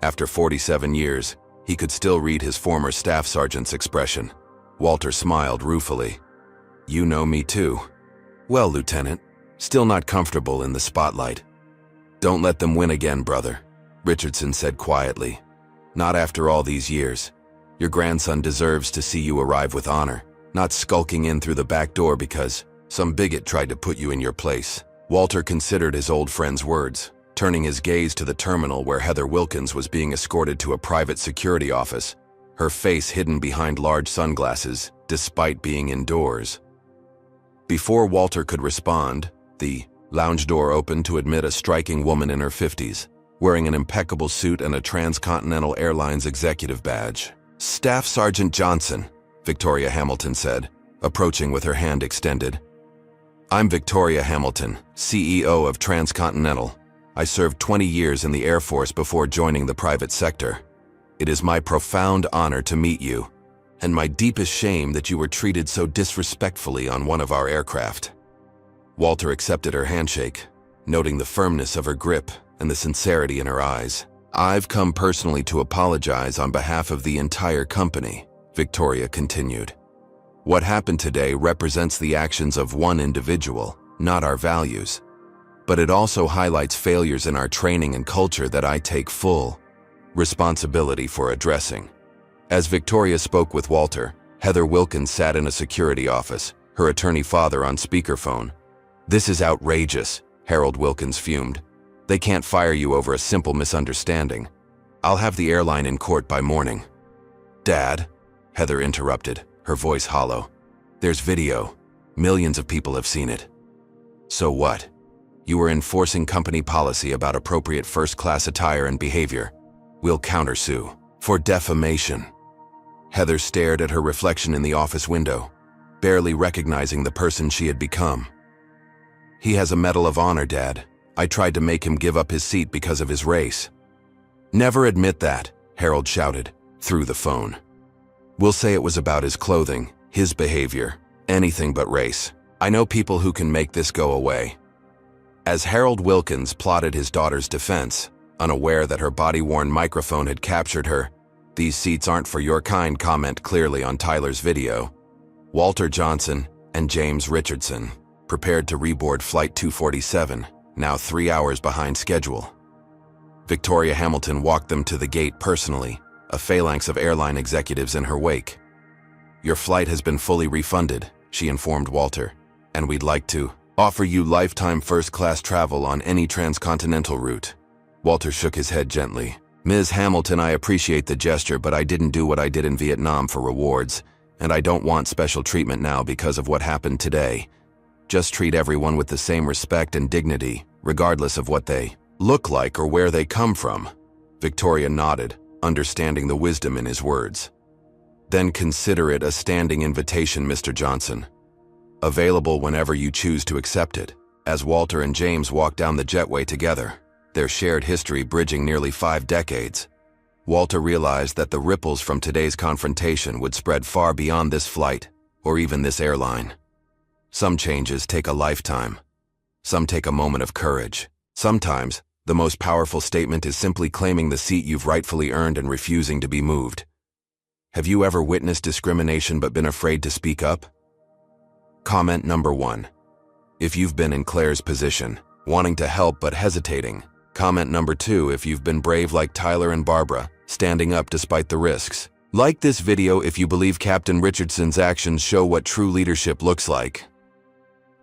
After 47 years, he could still read his former staff sergeant's expression. Walter smiled ruefully. "You know me too." "Well, Lieutenant, still not comfortable in the spotlight." "Don't let them win again, brother," Richardson said quietly. "Not after all these years. Your grandson deserves to see you arrive with honor, not skulking in through the back door because some bigot tried to put you in your place." Walter considered his old friend's words, turning his gaze to the terminal where Heather Wilkins was being escorted to a private security office, her face hidden behind large sunglasses, despite being indoors. Before Walter could respond, the lounge door opened to admit a striking woman in her 50s, wearing an impeccable suit and a Transcontinental Airlines executive badge. "Staff Sergeant Johnson," Victoria Hamilton said, approaching with her hand extended. "I'm Victoria Hamilton, CEO of Transcontinental. I served 20 years in the Air Force before joining the private sector. It is my profound honor to meet you, and my deepest shame that you were treated so disrespectfully on one of our aircraft." Walter accepted her handshake, noting the firmness of her grip and the sincerity in her eyes. "I've come personally to apologize on behalf of the entire company," Victoria continued. "What happened today represents the actions of one individual, not our values. But it also highlights failures in our training and culture that I take full responsibility for addressing." As Victoria spoke with Walter, Heather Wilkins sat in a security office, her attorney father on speakerphone. "This is outrageous," Harold Wilkins fumed. "They can't fire you over a simple misunderstanding. I'll have the airline in court by morning." "Dad," Heather interrupted, her voice hollow. "There's video. Millions of people have seen it." "So what? You were enforcing company policy about appropriate first-class attire and behavior. We'll countersue for defamation." Heather stared at her reflection in the office window, barely recognizing the person she had become. "He has a Medal of Honor, Dad. I tried to make him give up his seat because of his race." "Never admit that," Harold shouted, through the phone. "We'll say it was about his clothing, his behavior, anything but race. I know people who can make this go away." As Harold Wilkins plotted his daughter's defense, unaware that her body-worn microphone had captured her "These seats aren't for your kind" comment clearly on Tyler's video, Walter Johnson and James Richardson prepared to reboard Flight 247, now 3 hours behind schedule. Victoria Hamilton walked them to the gate personally, a phalanx of airline executives in her wake. "Your flight has been fully refunded," she informed Walter, "and we'd like to offer you lifetime first-class travel on any transcontinental route." Walter shook his head gently. "Ms. Hamilton, I appreciate the gesture, but I didn't do what I did in Vietnam for rewards, and I don't want special treatment now because of what happened today. Just treat everyone with the same respect and dignity, regardless of what they look like or where they come from." Victoria nodded, understanding the wisdom in his words. "Then consider it a standing invitation, Mr. Johnson. Available whenever you choose to accept it." As Walter and James walked down the jetway together, their shared history bridging nearly 5 decades, Walter realized that the ripples from today's confrontation would spread far beyond this flight, or even this airline. Some changes take a lifetime. Some take a moment of courage. Sometimes, The most powerful statement is simply claiming the seat you've rightfully earned and refusing to be moved. Have you ever witnessed discrimination but been afraid to speak up? Comment number 1. If you've been in Claire's position, wanting to help but hesitating. Comment number 2 if you've been brave like Tyler and Barbara, standing up despite the risks. Like this video if you believe Captain Richardson's actions show what true leadership looks like.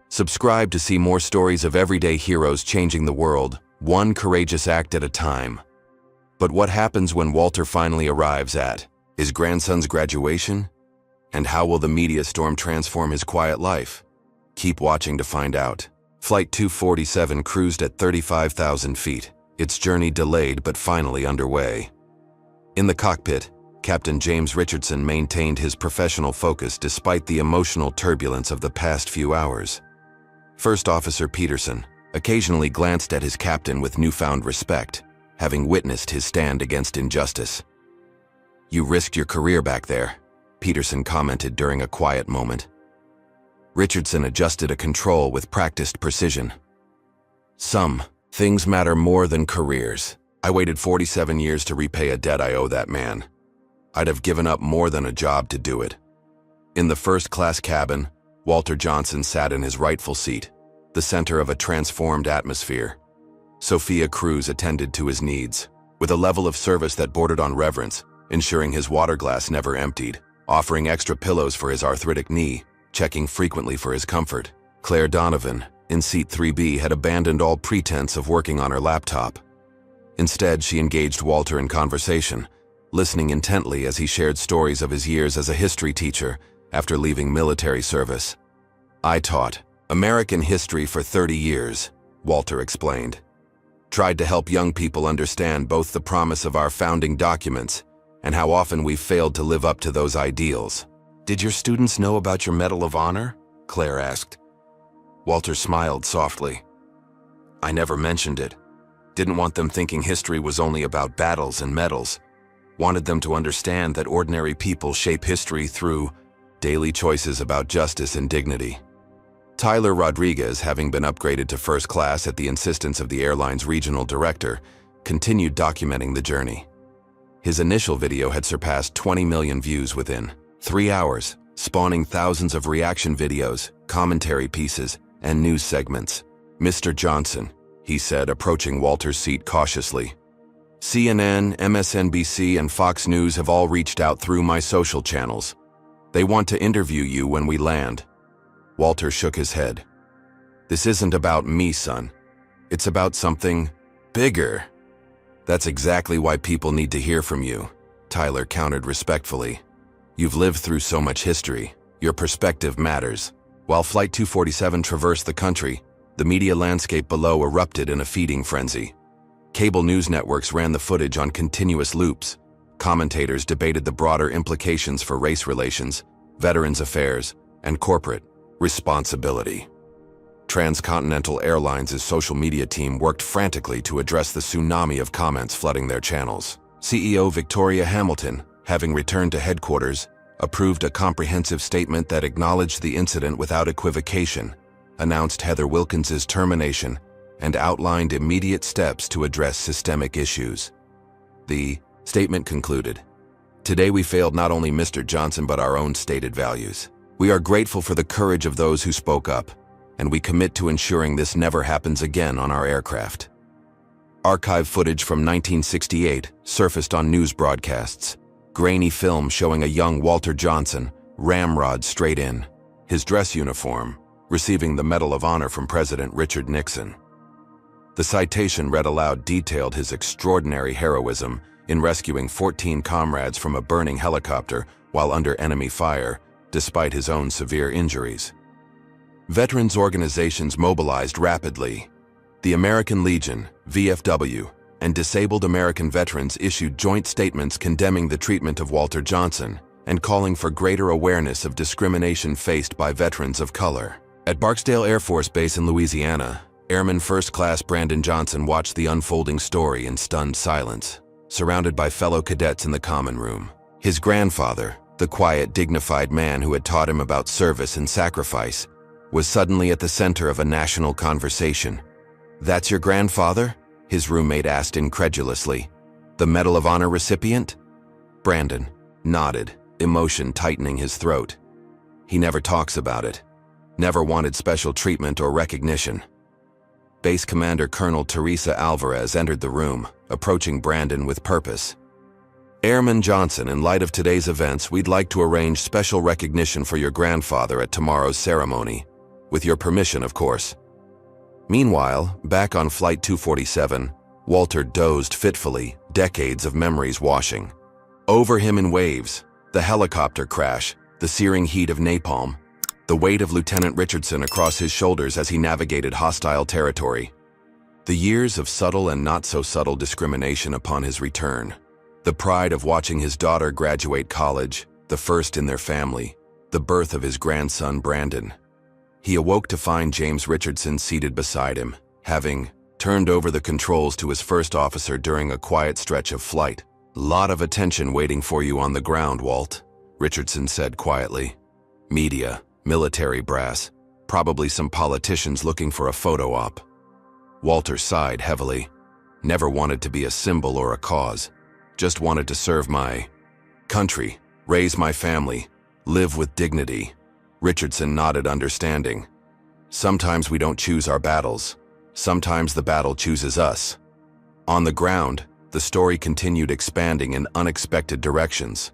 Subscribe to see more stories of everyday heroes changing the world, one courageous act at a time. But what happens when Walter finally arrives at his grandson's graduation? And how will the media storm transform his quiet life? Keep watching to find out. Flight 247 cruised at 35,000 feet, its journey delayed but finally underway. In the cockpit, Captain James Richardson maintained his professional focus despite the emotional turbulence of the past few hours. First Officer Peterson occasionally glanced at his captain with newfound respect, having witnessed his stand against injustice. "You risked your career back there," Peterson commented during a quiet moment. Richardson adjusted a control with practiced precision. "Some things matter more than careers. I waited 47 years to repay a debt I owe that man. I'd have given up more than a job to do it." In the first-class cabin, Walter Johnson sat in his rightful seat, the center of a transformed atmosphere. Sophia Cruz attended to his needs, with a level of service that bordered on reverence, ensuring his water glass never emptied, offering extra pillows for his arthritic knee, checking frequently for his comfort. Claire Donovan, in seat 3B, had abandoned all pretense of working on her laptop. Instead, she engaged Walter in conversation, listening intently as he shared stories of his years as a history teacher after leaving military service. "I taught American history for 30 years, Walter explained. "Tried to help young people understand both the promise of our founding documents and how often we've failed to live up to those ideals." "Did your students know about your Medal of Honor?" Claire asked. Walter smiled softly. "I never mentioned it. Didn't want them thinking history was only about battles and medals. Wanted them to understand that ordinary people shape history through daily choices about justice and dignity." Tyler Rodriguez, having been upgraded to first class at the insistence of the airline's regional director, continued documenting the journey. His initial video had surpassed 20 million views within 3 hours, spawning thousands of reaction videos, commentary pieces, and news segments. "Mr. Johnson," he said, approaching Walter's seat cautiously. "CNN, MSNBC, and Fox News have all reached out through my social channels. They want to interview you when we land." Walter shook his head. "This isn't about me, son. It's about something bigger." "That's exactly why people need to hear from you," Tyler countered respectfully. "You've lived through so much history. Your perspective matters." While Flight 247 traversed the country, the media landscape below erupted in a feeding frenzy. Cable news networks ran the footage on continuous loops. Commentators debated the broader implications for race relations, veterans affairs, and corporate responsibility. Transcontinental Airlines' social media team worked frantically to address the tsunami of comments flooding their channels. CEO Victoria Hamilton, having returned to headquarters, approved a comprehensive statement that acknowledged the incident without equivocation, announced Heather Wilkins's termination, and outlined immediate steps to address systemic issues. The statement concluded, "Today we failed not only Mr. Johnson but our own stated values. We are grateful for the courage of those who spoke up, and we commit to ensuring this never happens again on our aircraft." Archive footage from 1968 surfaced on news broadcasts. Grainy film showing a young Walter Johnson ramrod straight in, his dress uniform, receiving the Medal of Honor from President Richard Nixon. The citation read aloud detailed his extraordinary heroism in rescuing 14 comrades from a burning helicopter while under enemy fire, despite his own severe injuries. Veterans organizations mobilized rapidly. The American Legion, VFW, and disabled American veterans issued joint statements condemning the treatment of Walter Johnson and calling for greater awareness of discrimination faced by veterans of color. At Barksdale Air Force Base in Louisiana, Airman First Class Brandon Johnson watched the unfolding story in stunned silence, surrounded by fellow cadets in the common room. His grandfather, the quiet, dignified man who had taught him about service and sacrifice, was suddenly at the center of a national conversation. "That's your grandfather?" His roommate asked incredulously. The Medal of Honor recipient? Brandon nodded, emotion tightening his throat. He never talks about it. Never wanted special treatment or recognition. Base Commander Colonel Teresa Alvarez entered the room, approaching Brandon with purpose. Airman Johnson, in light of today's events, we'd like to arrange special recognition for your grandfather at tomorrow's ceremony. With your permission, of course. Meanwhile, back on Flight 247, Walter dozed fitfully, decades of memories washing. Over him in waves, the helicopter crash, the searing heat of napalm, the weight of Lieutenant Richardson across his shoulders as he navigated hostile territory. The years of subtle and not-so-subtle discrimination upon his return. The pride of watching his daughter graduate college, the first in their family, the birth of his grandson Brandon. He awoke to find James Richardson seated beside him, having turned over the controls to his first officer during a quiet stretch of flight. "Lot of attention waiting for you on the ground, Walt," Richardson said quietly. "Media, military brass, probably some politicians looking for a photo op." Walter sighed heavily. Never wanted to be a symbol or a cause. Just wanted to serve my country, raise my family, live with dignity. Richardson nodded understanding. Sometimes we don't choose our battles. Sometimes the battle chooses us. On the ground, the story continued expanding in unexpected directions.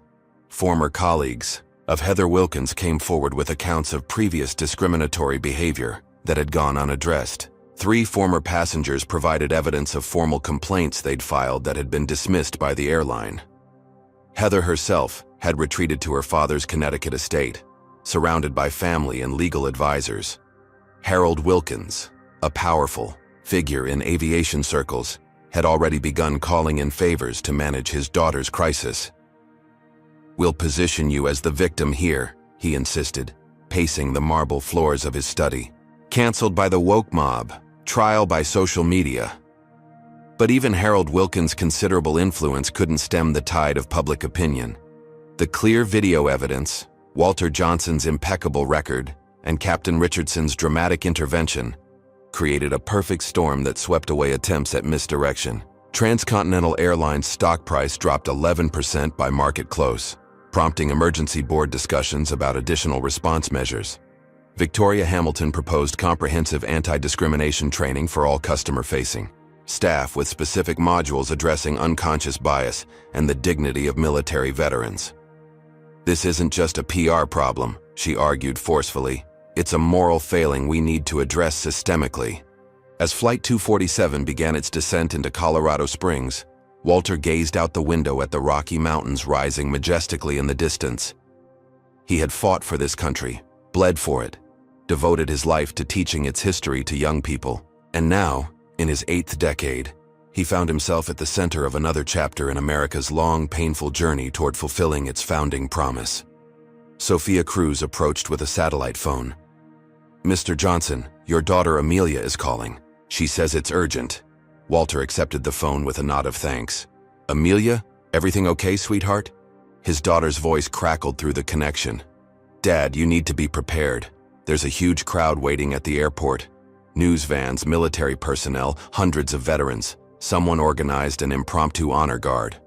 Former colleagues of Heather Wilkins came forward with accounts of previous discriminatory behavior that had gone unaddressed. 3 former passengers provided evidence of formal complaints they'd filed that had been dismissed by the airline. Heather herself had retreated to her father's Connecticut estate, surrounded by family and legal advisors. Harold Wilkins, a powerful figure in aviation circles, had already begun calling in favors to manage his daughter's crisis. "We'll position you as the victim here," he insisted, pacing the marble floors of his study. "Cancelled by the woke mob. Trial by social media." But even Harold Wilkins' considerable influence couldn't stem the tide of public opinion. The clear video evidence, Walter Johnson's impeccable record, and Captain Richardson's dramatic intervention created a perfect storm that swept away attempts at misdirection. Transcontinental Airlines' stock price dropped 11% by market close, prompting emergency board discussions about additional response measures. Victoria Hamilton proposed comprehensive anti-discrimination training for all customer-facing staff with specific modules addressing unconscious bias and the dignity of military veterans. "This isn't just a PR problem," she argued forcefully. "It's a moral failing we need to address systemically." As Flight 247 began its descent into Colorado Springs, Walter gazed out the window at the Rocky Mountains rising majestically in the distance. He had fought for this country, bled for it, devoted his life to teaching its history to young people. And now, in his 8th decade, he found himself at the center of another chapter in America's long, painful journey toward fulfilling its founding promise. Sophia Cruz approached with a satellite phone. "Mr. Johnson, your daughter Amelia is calling. She says it's urgent." Walter accepted the phone with a nod of thanks. "Amelia, everything okay, sweetheart?" His daughter's voice crackled through the connection. "Dad, you need to be prepared. There's a huge crowd waiting at the airport. News vans, military personnel, hundreds of veterans. Someone organized an impromptu honor guard."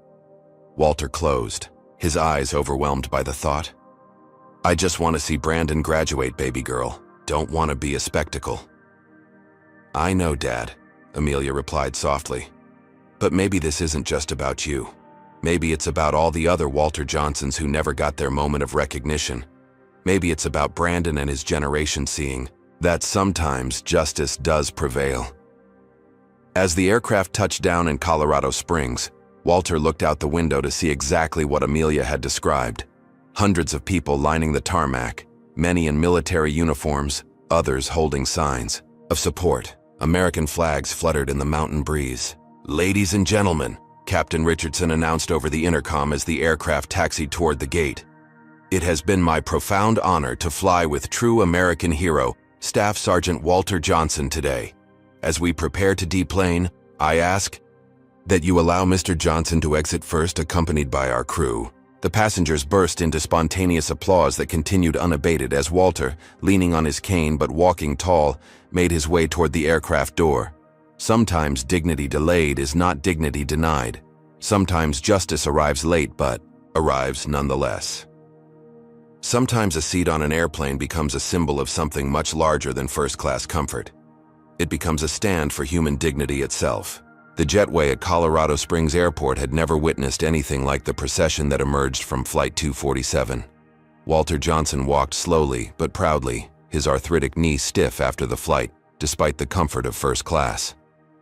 Walter closed, his eyes overwhelmed by the thought. "I just want to see Brandon graduate, baby girl. Don't want to be a spectacle." "I know, Dad," Amelia replied softly. "But maybe this isn't just about you. Maybe it's about all the other Walter Johnsons who never got their moment of recognition. Maybe it's about Brandon and his generation seeing that sometimes justice does prevail." As the aircraft touched down in Colorado Springs, Walter looked out the window to see exactly what Amelia had described. Hundreds of people lining the tarmac, many in military uniforms, others holding signs of support. American flags fluttered in the mountain breeze. "Ladies and gentlemen," Captain Richardson announced over the intercom as the aircraft taxied toward the gate. "It has been my profound honor to fly with true American hero, Staff Sergeant Walter Johnson today. As we prepare to deplane, I ask that you allow Mr. Johnson to exit first, accompanied by our crew." The passengers burst into spontaneous applause that continued unabated as Walter, leaning on his cane but walking tall, made his way toward the aircraft door. Sometimes dignity delayed is not dignity denied. Sometimes justice arrives late, but arrives nonetheless. Sometimes a seat on an airplane becomes a symbol of something much larger than first-class comfort. It becomes a stand for human dignity itself. The jetway at Colorado Springs Airport had never witnessed anything like the procession that emerged from Flight 247. Walter Johnson walked slowly but proudly, his arthritic knee stiff after the flight, despite the comfort of first class.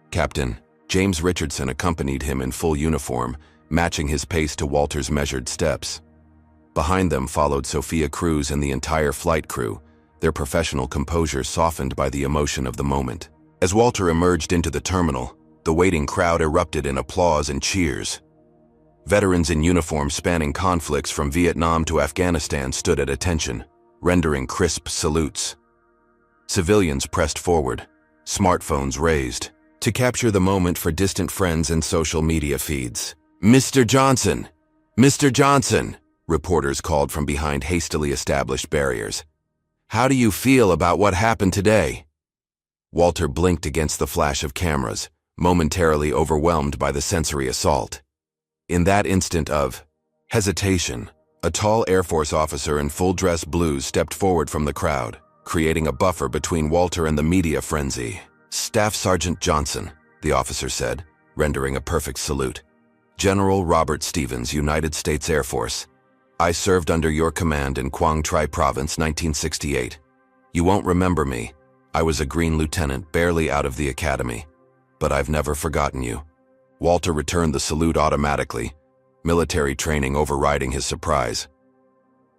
Captain James Richardson accompanied him in full uniform, matching his pace to Walter's measured steps. Behind them followed Sophia Cruz and the entire flight crew, their professional composure softened by the emotion of the moment. As Walter emerged into the terminal, the waiting crowd erupted in applause and cheers. Veterans in uniform spanning conflicts from Vietnam to Afghanistan stood at attention, rendering crisp salutes. Civilians pressed forward, smartphones raised, to capture the moment for distant friends and social media feeds. "Mr. Johnson! Mr. Johnson!" reporters called from behind hastily established barriers. "How do you feel about what happened today?" Walter blinked against the flash of cameras, momentarily overwhelmed by the sensory assault. In that instant of hesitation, a tall Air Force officer in full-dress blues stepped forward from the crowd, creating a buffer between Walter and the media frenzy. "Staff Sergeant Johnson," the officer said, rendering a perfect salute. "General Robert Stevens, United States Air Force. I served under your command in Quang Tri Province, 1968. You won't remember me. I was a green lieutenant, barely out of the academy. But I've never forgotten you." Walter returned the salute automatically, military training overriding his surprise.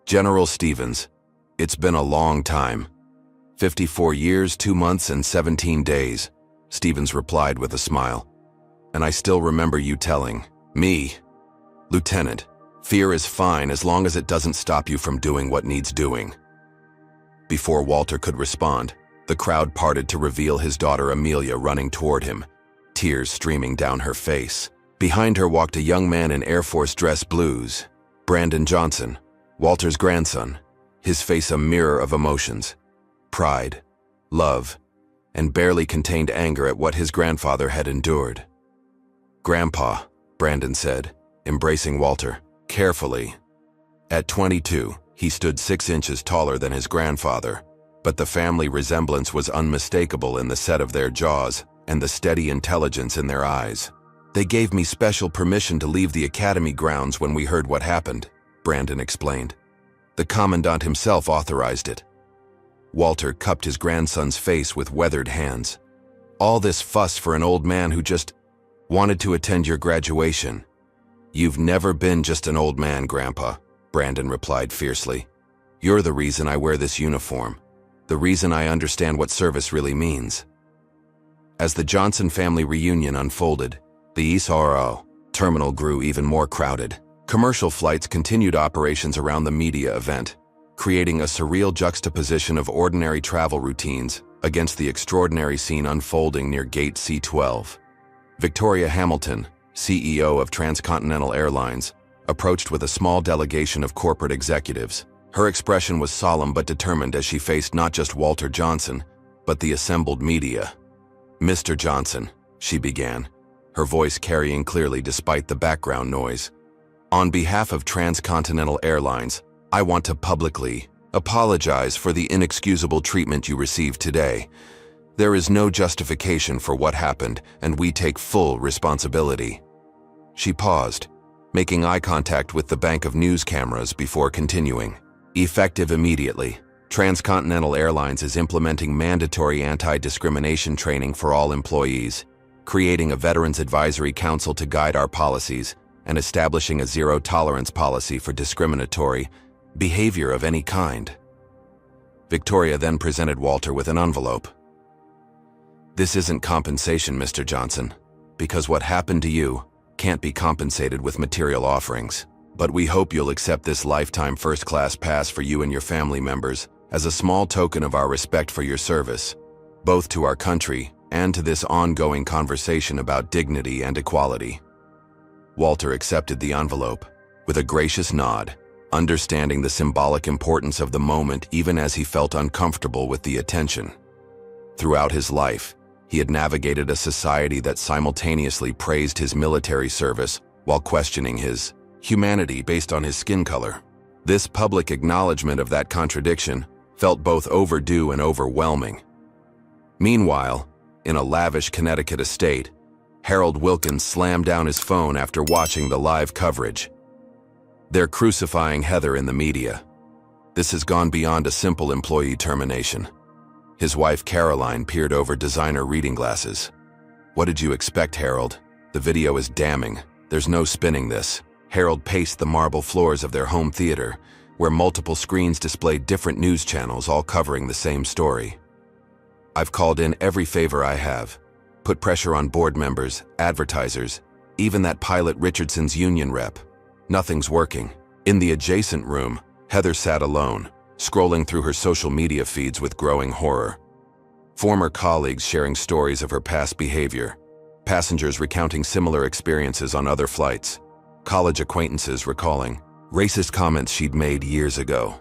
"General Stevens, it's been a long time. 54 years, 2 months, and 17 days, Stevens replied with a smile. "And I still remember you telling me, Lieutenant, fear is fine as long as it doesn't stop you from doing what needs doing." Before Walter could respond, the crowd parted to reveal his daughter Amelia running toward him, tears streaming down her face. Behind her walked a young man in Air Force dress blues, Brandon Johnson, Walter's grandson, his face a mirror of emotions, pride, love, and barely contained anger at what his grandfather had endured. "Grandpa," Brandon said, embracing Walter, carefully. At 22, he stood 6 inches taller than his grandfather, but the family resemblance was unmistakable in the set of their jaws and the steady intelligence in their eyes. "They gave me special permission to leave the academy grounds when we heard what happened," Brandon explained. "The commandant himself authorized it." Walter cupped his grandson's face with weathered hands. "All this fuss for an old man who just wanted to attend your graduation." "You've never been just an old man, Grandpa," Brandon replied fiercely. "You're the reason I wear this uniform. The reason I understand what service really means." As the Johnson family reunion unfolded, the Heathrow terminal grew even more crowded. Commercial flights continued operations around the media event, creating a surreal juxtaposition of ordinary travel routines against the extraordinary scene unfolding near Gate C-12. Victoria Hamilton, CEO of Transcontinental Airlines, approached with a small delegation of corporate executives. Her expression was solemn but determined as she faced not just Walter Johnson, but the assembled media. "Mr. Johnson," she began, her voice carrying clearly despite the background noise. "On behalf of Transcontinental Airlines, I want to publicly apologize for the inexcusable treatment you received today. There is no justification for what happened, and we take full responsibility." She paused, making eye contact with the bank of news cameras before continuing. "Effective immediately, Transcontinental Airlines is implementing mandatory anti-discrimination training for all employees, creating a Veterans Advisory Council to guide our policies, and establishing a zero-tolerance policy for discriminatory behavior of any kind." Victoria then presented Walter with an envelope. "This isn't compensation, Mr. Johnson, because what happened to you can't be compensated with material offerings. But we hope you'll accept this lifetime first-class pass for you and your family members as a small token of our respect for your service, both to our country and to this ongoing conversation about dignity and equality." Walter accepted the envelope with a gracious nod, understanding the symbolic importance of the moment even as he felt uncomfortable with the attention. Throughout his life, He had navigated a society that simultaneously praised his military service while questioning his humanity based on his skin color. This public acknowledgement of that contradiction felt both overdue and overwhelming. Meanwhile, in a lavish Connecticut estate, Harold Wilkins slammed down his phone after watching the live coverage. They're crucifying Heather in the media. This has gone beyond a simple employee termination. His wife Caroline peered over designer reading glasses. What did you expect, Harold? The video is damning. There's no spinning this. Harold paced the marble floors of their home theater, where multiple screens displayed different news channels all covering the same story. I've called in every favor I have. Put pressure on board members, advertisers, even that pilot Richardson's union rep. Nothing's working. In the adjacent room, Heather sat alone, scrolling through her social media feeds with growing horror. Former colleagues sharing stories of her past behavior, passengers recounting similar experiences on other flights, college acquaintances recalling racist comments she'd made years ago.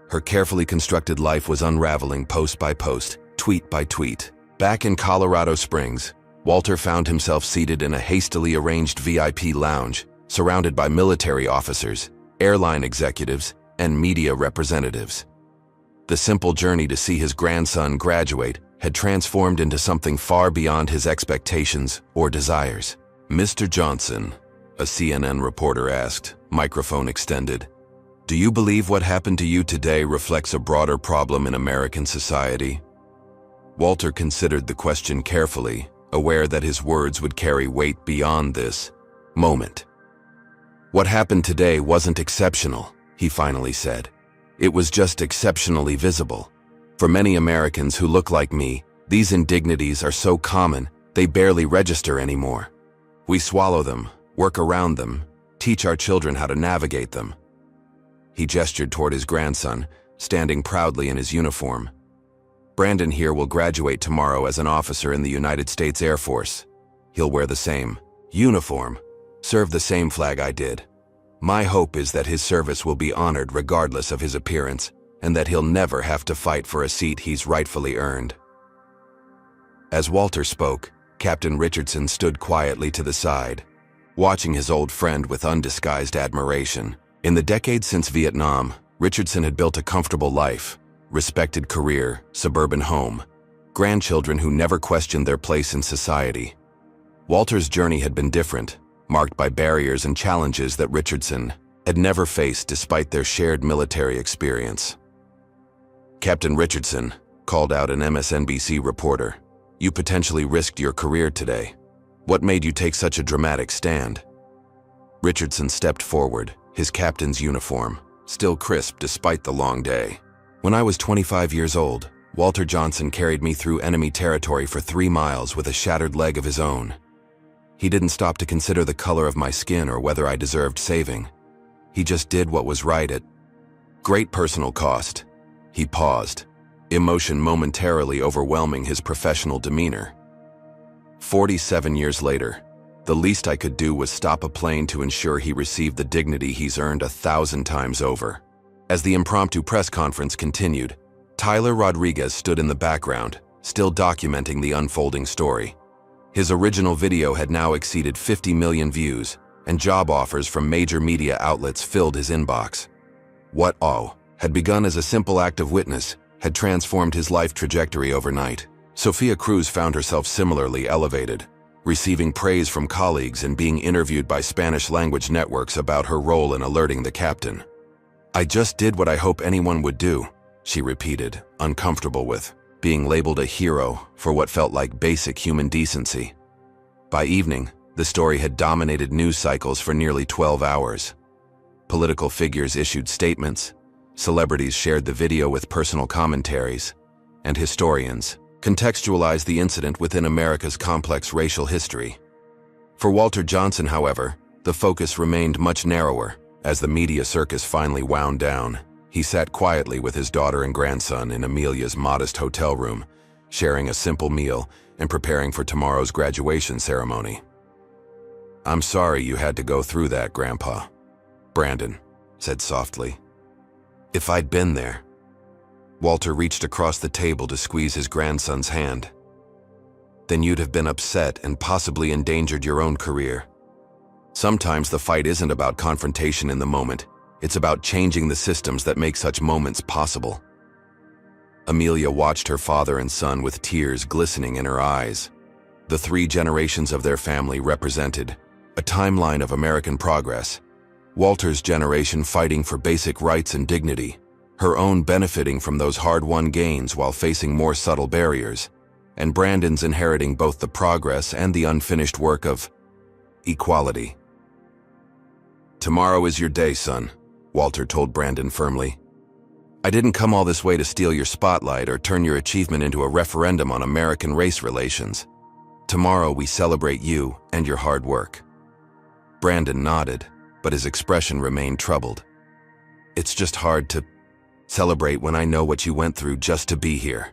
Her carefully constructed life was unraveling post by post, tweet by tweet. Back in Colorado Springs, Walter found himself seated in a hastily arranged VIP lounge, surrounded by military officers, airline executives, and media representatives. The simple journey to see his grandson graduate had transformed into something far beyond his expectations or desires. "Mr. Johnson," a CNN reporter asked, microphone extended, "do you believe what happened to you today reflects a broader problem in American society?" Walter considered the question carefully, aware that his words would carry weight beyond this moment. "What happened today wasn't exceptional," he finally said. "It was just exceptionally visible. For many Americans who look like me, these indignities are so common, they barely register anymore. We swallow them, work around them, teach our children how to navigate them." He gestured toward his grandson, standing proudly in his uniform. "Brandon here will graduate tomorrow as an officer in the United States Air Force. He'll wear the same uniform, serve the same flag I did. My hope is that his service will be honored regardless of his appearance, and that he'll never have to fight for a seat he's rightfully earned." As Walter spoke, Captain Richardson stood quietly to the side, watching his old friend with undisguised admiration. In the decades since Vietnam, Richardson had built a comfortable life, respected career, suburban home, grandchildren who never questioned their place in society. Walter's journey had been different, marked by barriers and challenges that Richardson had never faced despite their shared military experience. "Captain Richardson," called out an MSNBC reporter, "you potentially risked your career today. What made you take such a dramatic stand?" Richardson stepped forward, his captain's uniform, still crisp despite the long day. "When I was 25 years old, Walter Johnson carried me through enemy territory for 3 miles with a shattered leg of his own. He didn't stop to consider the color of my skin or whether I deserved saving. He just did what was right at great personal cost." He paused, emotion momentarily overwhelming his professional demeanor. 47 years later, the least I could do was stop a plane to ensure he received the dignity he's earned 1,000 times over. As the impromptu press conference continued, Tyler Rodriguez stood in the background, still documenting the unfolding story. His original video had now exceeded 50 million views, and job offers from major media outlets filled his inbox. What had begun as a simple act of witness had transformed his life trajectory overnight. Sophia Cruz found herself similarly elevated, receiving praise from colleagues and being interviewed by Spanish-language networks about her role in alerting the captain. "I just did what I hope anyone would do," she repeated, uncomfortable with being labeled a hero for what felt like basic human decency. By evening, the story had dominated news cycles for nearly 12 hours. Political figures issued statements, celebrities shared the video with personal commentaries, and historians contextualized the incident within America's complex racial history. For Walter Johnson, however, the focus remained much narrower. As the media circus finally wound down, he sat quietly with his daughter and grandson in Amelia's modest hotel room, sharing a simple meal and preparing for tomorrow's graduation ceremony. "I'm sorry you had to go through that, Grandpa," Brandon said softly. "If I'd been there." Walter reached across the table to squeeze his grandson's hand. then you'd have been upset and possibly endangered your own career. Sometimes the fight isn't about confrontation in the moment. It's about changing the systems that make such moments possible. Amelia watched her father and son with tears glistening in her eyes. The 3 generations of their family represented a timeline of American progress. Walter's generation fighting for basic rights and dignity, her own benefiting from those hard-won gains while facing more subtle barriers, and Brandon's inheriting both the progress and the unfinished work of equality. "Tomorrow is your day, son," Walter told Brandon firmly. "I didn't come all this way to steal your spotlight or turn your achievement into a referendum on American race relations. Tomorrow we celebrate you and your hard work." Brandon nodded, but his expression remained troubled. "It's just hard to celebrate when I know what you went through just to be here."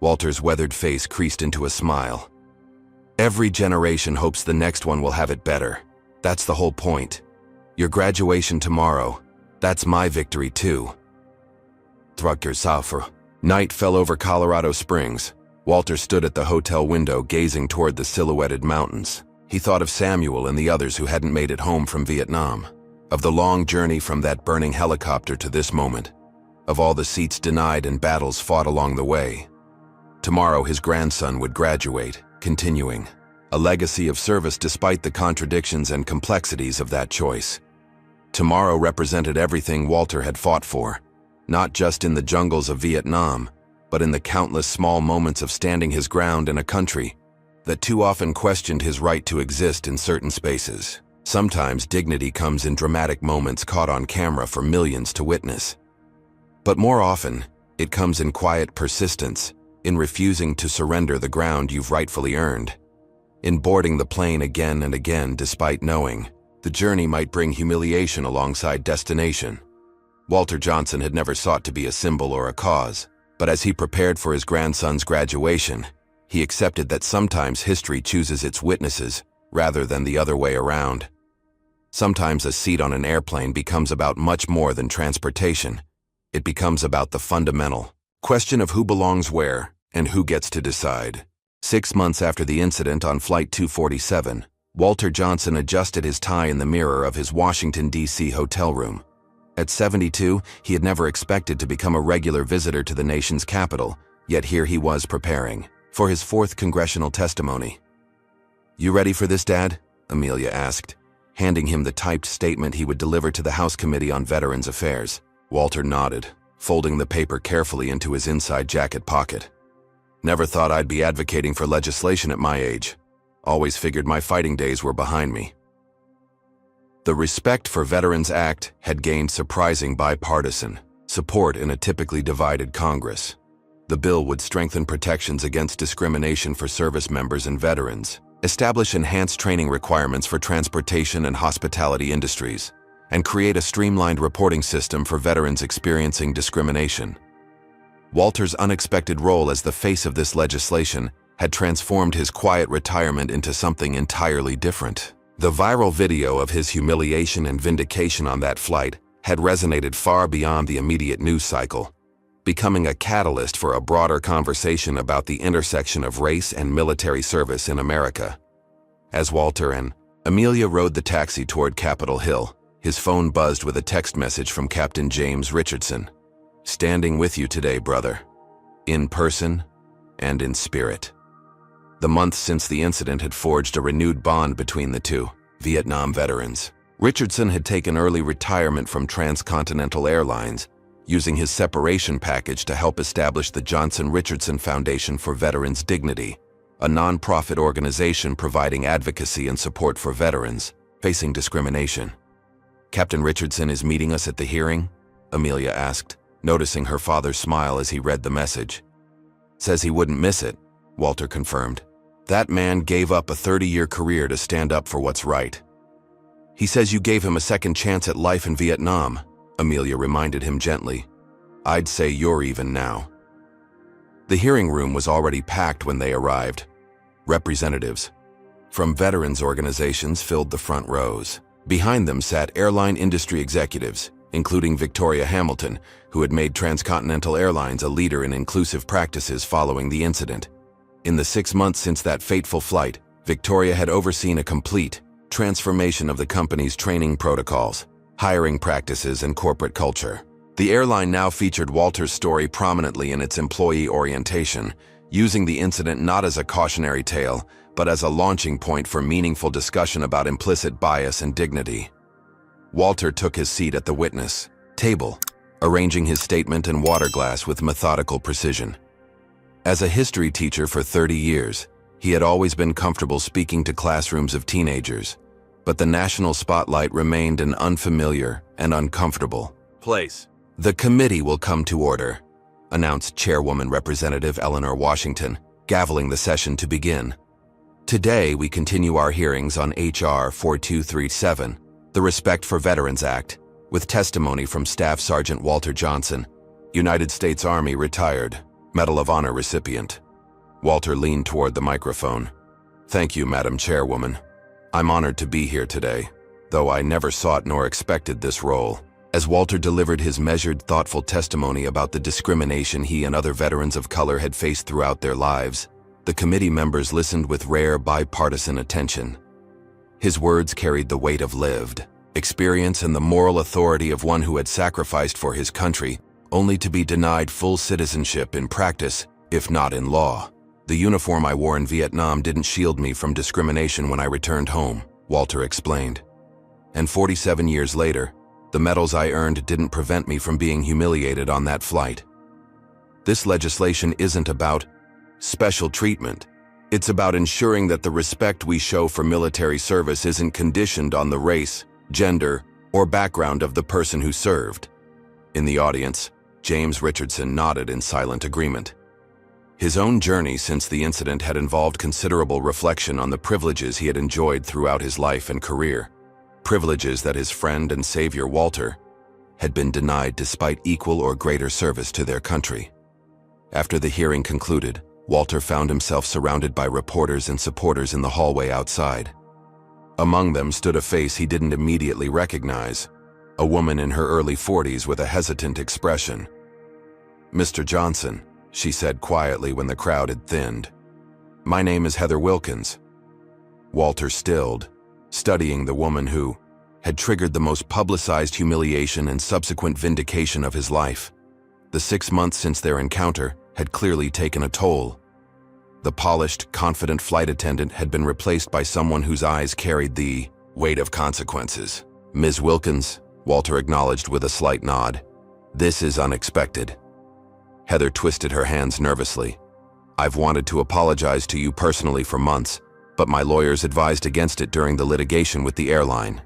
Walter's weathered face creased into a smile. "Every generation hopes the next one will have it better. That's the whole point. Your graduation tomorrow, that's my victory too." Night fell over Colorado Springs. Walter stood at the hotel window gazing toward the silhouetted mountains. He thought of Samuel and the others who hadn't made it home from Vietnam, of the long journey from that burning helicopter to this moment, of all the seats denied and battles fought along the way. Tomorrow his grandson would graduate, continuing a legacy of service despite the contradictions and complexities of that choice. Tomorrow represented everything Walter had fought for, not just in the jungles of Vietnam, but in the countless small moments of standing his ground in a country that too often questioned his right to exist in certain spaces. Sometimes dignity comes in dramatic moments caught on camera for millions to witness. But more often, it comes in quiet persistence, in refusing to surrender the ground you've rightfully earned, in boarding the plane again and again despite knowing the journey might bring humiliation alongside destination. Walter Johnson had never sought to be a symbol or a cause, but as he prepared for his grandson's graduation, he accepted that sometimes history chooses its witnesses rather than the other way around. Sometimes a seat on an airplane becomes about much more than transportation. It becomes about the fundamental question of who belongs where and who gets to decide. 6 months after the incident on Flight 247, Walter Johnson adjusted his tie in the mirror of his Washington, D.C. hotel room. At 72, he had never expected to become a regular visitor to the nation's capital, yet here he was preparing for his 4th congressional testimony. "You ready for this, Dad?" Amelia asked, handing him the typed statement he would deliver to the House Committee on Veterans Affairs. Walter nodded, folding the paper carefully into his inside jacket pocket. "Never thought I'd be advocating for legislation at my age. Always figured my fighting days were behind me." The Respect for Veterans Act had gained surprising bipartisan support in a typically divided Congress. The bill would strengthen protections against discrimination for service members and veterans, establish enhanced training requirements for transportation and hospitality industries, and create a streamlined reporting system for veterans experiencing discrimination. Walter's unexpected role as the face of this legislation had transformed his quiet retirement into something entirely different. The viral video of his humiliation and vindication on that flight had resonated far beyond the immediate news cycle, becoming a catalyst for a broader conversation about the intersection of race and military service in America. As Walter and Amelia rode the taxi toward Capitol Hill, his phone buzzed with a text message from Captain James Richardson. "Standing with you today, brother. In person and in spirit." The months since the incident had forged a renewed bond between the two Vietnam veterans. Richardson had taken early retirement from Transcontinental Airlines, using his separation package to help establish the Johnson-Richardson Foundation for Veterans Dignity, a nonprofit organization providing advocacy and support for veterans facing discrimination. "Captain Richardson is meeting us at the hearing?" Amelia asked, noticing her father's smile as he read the message. "Says he wouldn't miss it," Walter confirmed. "That man gave up a 30-year career to stand up for what's right." "He says you gave him a second chance at life in Vietnam," Amelia reminded him gently. "I'd say you're even now." The hearing room was already packed when they arrived. Representatives from veterans organizations filled the front rows. Behind them sat airline industry executives, including Victoria Hamilton, who had made Transcontinental Airlines a leader in inclusive practices following the incident. In the 6 months since that fateful flight, Victoria had overseen a complete transformation of the company's training protocols, hiring practices, and corporate culture. The airline now featured Walter's story prominently in its employee orientation, using the incident not as a cautionary tale, but as a launching point for meaningful discussion about implicit bias and dignity. Walter took his seat at the witness table, arranging his statement and water glass with methodical precision. As a history teacher for 30 years, he had always been comfortable speaking to classrooms of teenagers, but the national spotlight remained an unfamiliar and uncomfortable place. "The committee will come to order," announced Chairwoman Representative Eleanor Washington, gaveling the session to begin. "Today we continue our hearings on H.R. 4237, the Respect for Veterans Act, with testimony from Staff Sergeant Walter Johnson, United States Army retired, Medal of Honor recipient." Walter leaned toward the microphone. "Thank you, Madam Chairwoman. I'm honored to be here today, though I never sought nor expected this role." As Walter delivered his measured, thoughtful testimony about the discrimination he and other veterans of color had faced throughout their lives, the committee members listened with rare bipartisan attention. His words carried the weight of lived experience and the moral authority of one who had sacrificed for his country, only to be denied full citizenship in practice, if not in law. "The uniform I wore in Vietnam didn't shield me from discrimination when I returned home," Walter explained. "And 47 years later, the medals I earned didn't prevent me from being humiliated on that flight. This legislation isn't about special treatment. It's about ensuring that the respect we show for military service isn't conditioned on the race, gender, or background of the person who served." In the audience, James Richardson nodded in silent agreement. His own journey since the incident had involved considerable reflection on the privileges he had enjoyed throughout his life and career, privileges that his friend and savior Walter had been denied despite equal or greater service to their country. After the hearing concluded, Walter found himself surrounded by reporters and supporters in the hallway outside. Among them stood a face he didn't immediately recognize, a woman in her early 40s with a hesitant expression. "Mr. Johnson," she said quietly when the crowd had thinned. "My name is Heather Wilkins." Walter stilled, studying the woman who had triggered the most publicized humiliation and subsequent vindication of his life. The 6 months since their encounter had clearly taken a toll. The polished, confident flight attendant had been replaced by someone whose eyes carried the weight of consequences. "Ms. Wilkins," Walter acknowledged with a slight nod, "this is unexpected." Heather twisted her hands nervously. "I've wanted to apologize to you personally for months, but my lawyers advised against it during the litigation with the airline."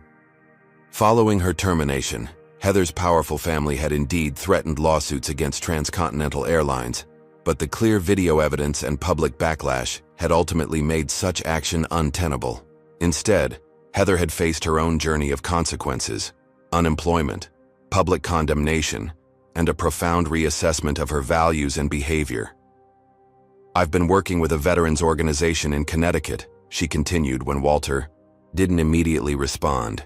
Following her termination, Heather's powerful family had indeed threatened lawsuits against transcontinental airlines, but the clear video evidence and public backlash had ultimately made such action untenable. Instead, Heather had faced her own journey of consequences: unemployment, public condemnation, and a profound reassessment of her values and behavior. "I've been working with a veterans organization in Connecticut," she continued when Walter didn't immediately respond.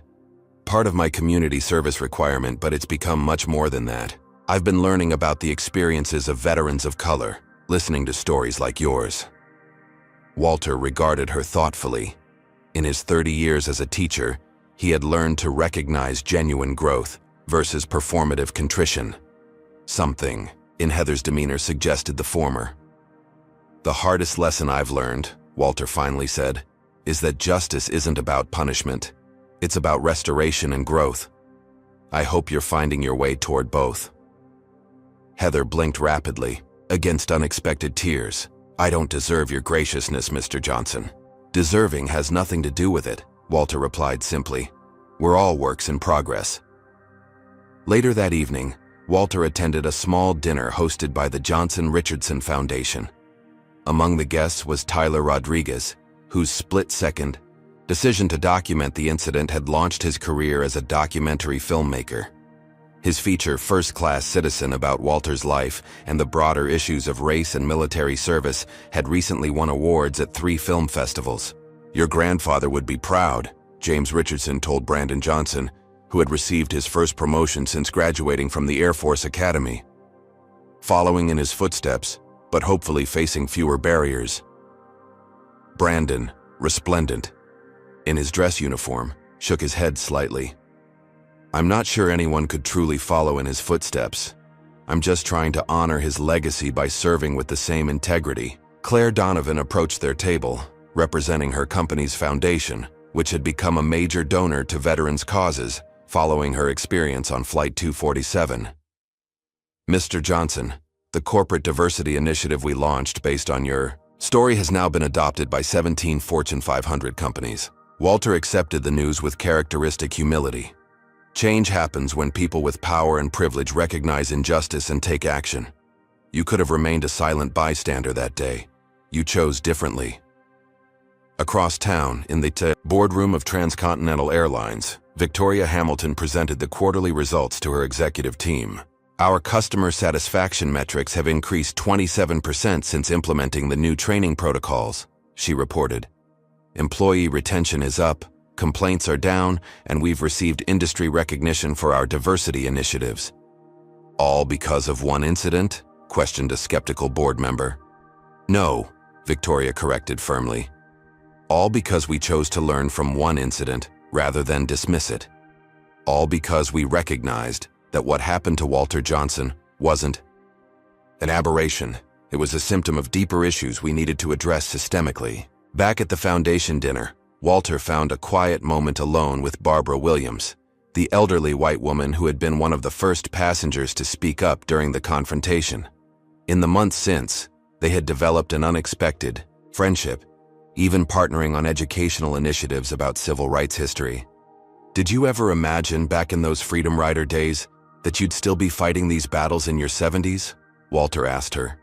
"Part of my community service requirement, but it's become much more than that. I've been learning about the experiences of veterans of color, listening to stories like yours." Walter regarded her thoughtfully. In his 30 years as a teacher, he had learned to recognize genuine growth versus performative contrition. Something in Heather's demeanor suggested the former. "The hardest lesson I've learned," Walter finally said, "is that justice isn't about punishment. It's about restoration and growth. I hope you're finding your way toward both." Heather blinked rapidly, against unexpected tears. "I don't deserve your graciousness, Mr. Johnson." "Deserving has nothing to do with it," Walter replied simply. "We're all works in progress." Later that evening, Walter attended a small dinner hosted by the Johnson-Richardson Foundation. Among the guests was Tyler Rodriguez, whose split-second decision to document the incident had launched his career as a documentary filmmaker. His feature, First Class Citizen, about Walter's life and the broader issues of race and military service, had recently won awards at 3 film festivals. "Your grandfather would be proud," James Richardson told Brandon Johnson, who had received his first promotion since graduating from the Air Force Academy. Following in his footsteps, but hopefully facing fewer barriers, Brandon, resplendent, in his dress uniform, shook his head slightly. I'm not sure anyone could truly follow in his footsteps. I'm just trying to honor his legacy by serving with the same integrity. Claire Donovan approached their table, representing her company's foundation, which had become a major donor to veterans' causes following her experience on Flight 247. Mr. Johnson, the corporate diversity initiative we launched based on your story has now been adopted by 17 Fortune 500 companies. Walter accepted the news with characteristic humility. Change happens when people with power and privilege recognize injustice and take action. You could have remained a silent bystander that day. You chose differently. Across town, in the boardroom of Transcontinental Airlines, Victoria Hamilton presented the quarterly results to her executive team. Our customer satisfaction metrics have increased 27% since implementing the new training protocols, she reported. Employee retention is up, complaints are down, and we've received industry recognition for our diversity initiatives. All because of one incident? Questioned a skeptical board member. No, Victoria corrected firmly. All because we chose to learn from one incident rather than dismiss it. All because we recognized that what happened to Walter Johnson wasn't an aberration. It was a symptom of deeper issues we needed to address systemically. Back at the foundation dinner, Walter found a quiet moment alone with Barbara Williams, the elderly white woman who had been one of the first passengers to speak up during the confrontation. In the months since, they had developed an unexpected friendship, even partnering on educational initiatives about civil rights history. Did you ever imagine back in those Freedom Rider days that you'd still be fighting these battles in your 70s? Walter asked her.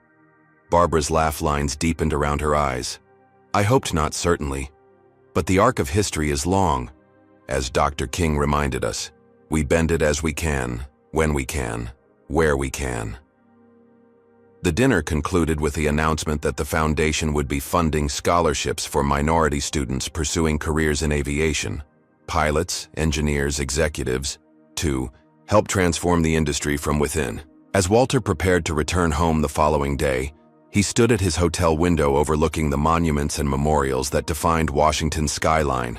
Barbara's laugh lines deepened around her eyes. I hoped not, certainly. But the arc of history is long. As Dr. King reminded us, we bend it as we can, when we can, where we can. The dinner concluded with the announcement that the foundation would be funding scholarships for minority students pursuing careers in aviation, pilots, engineers, executives, to help transform the industry from within. As Walter prepared to return home the following day, he stood at his hotel window overlooking the monuments and memorials that defined Washington's skyline.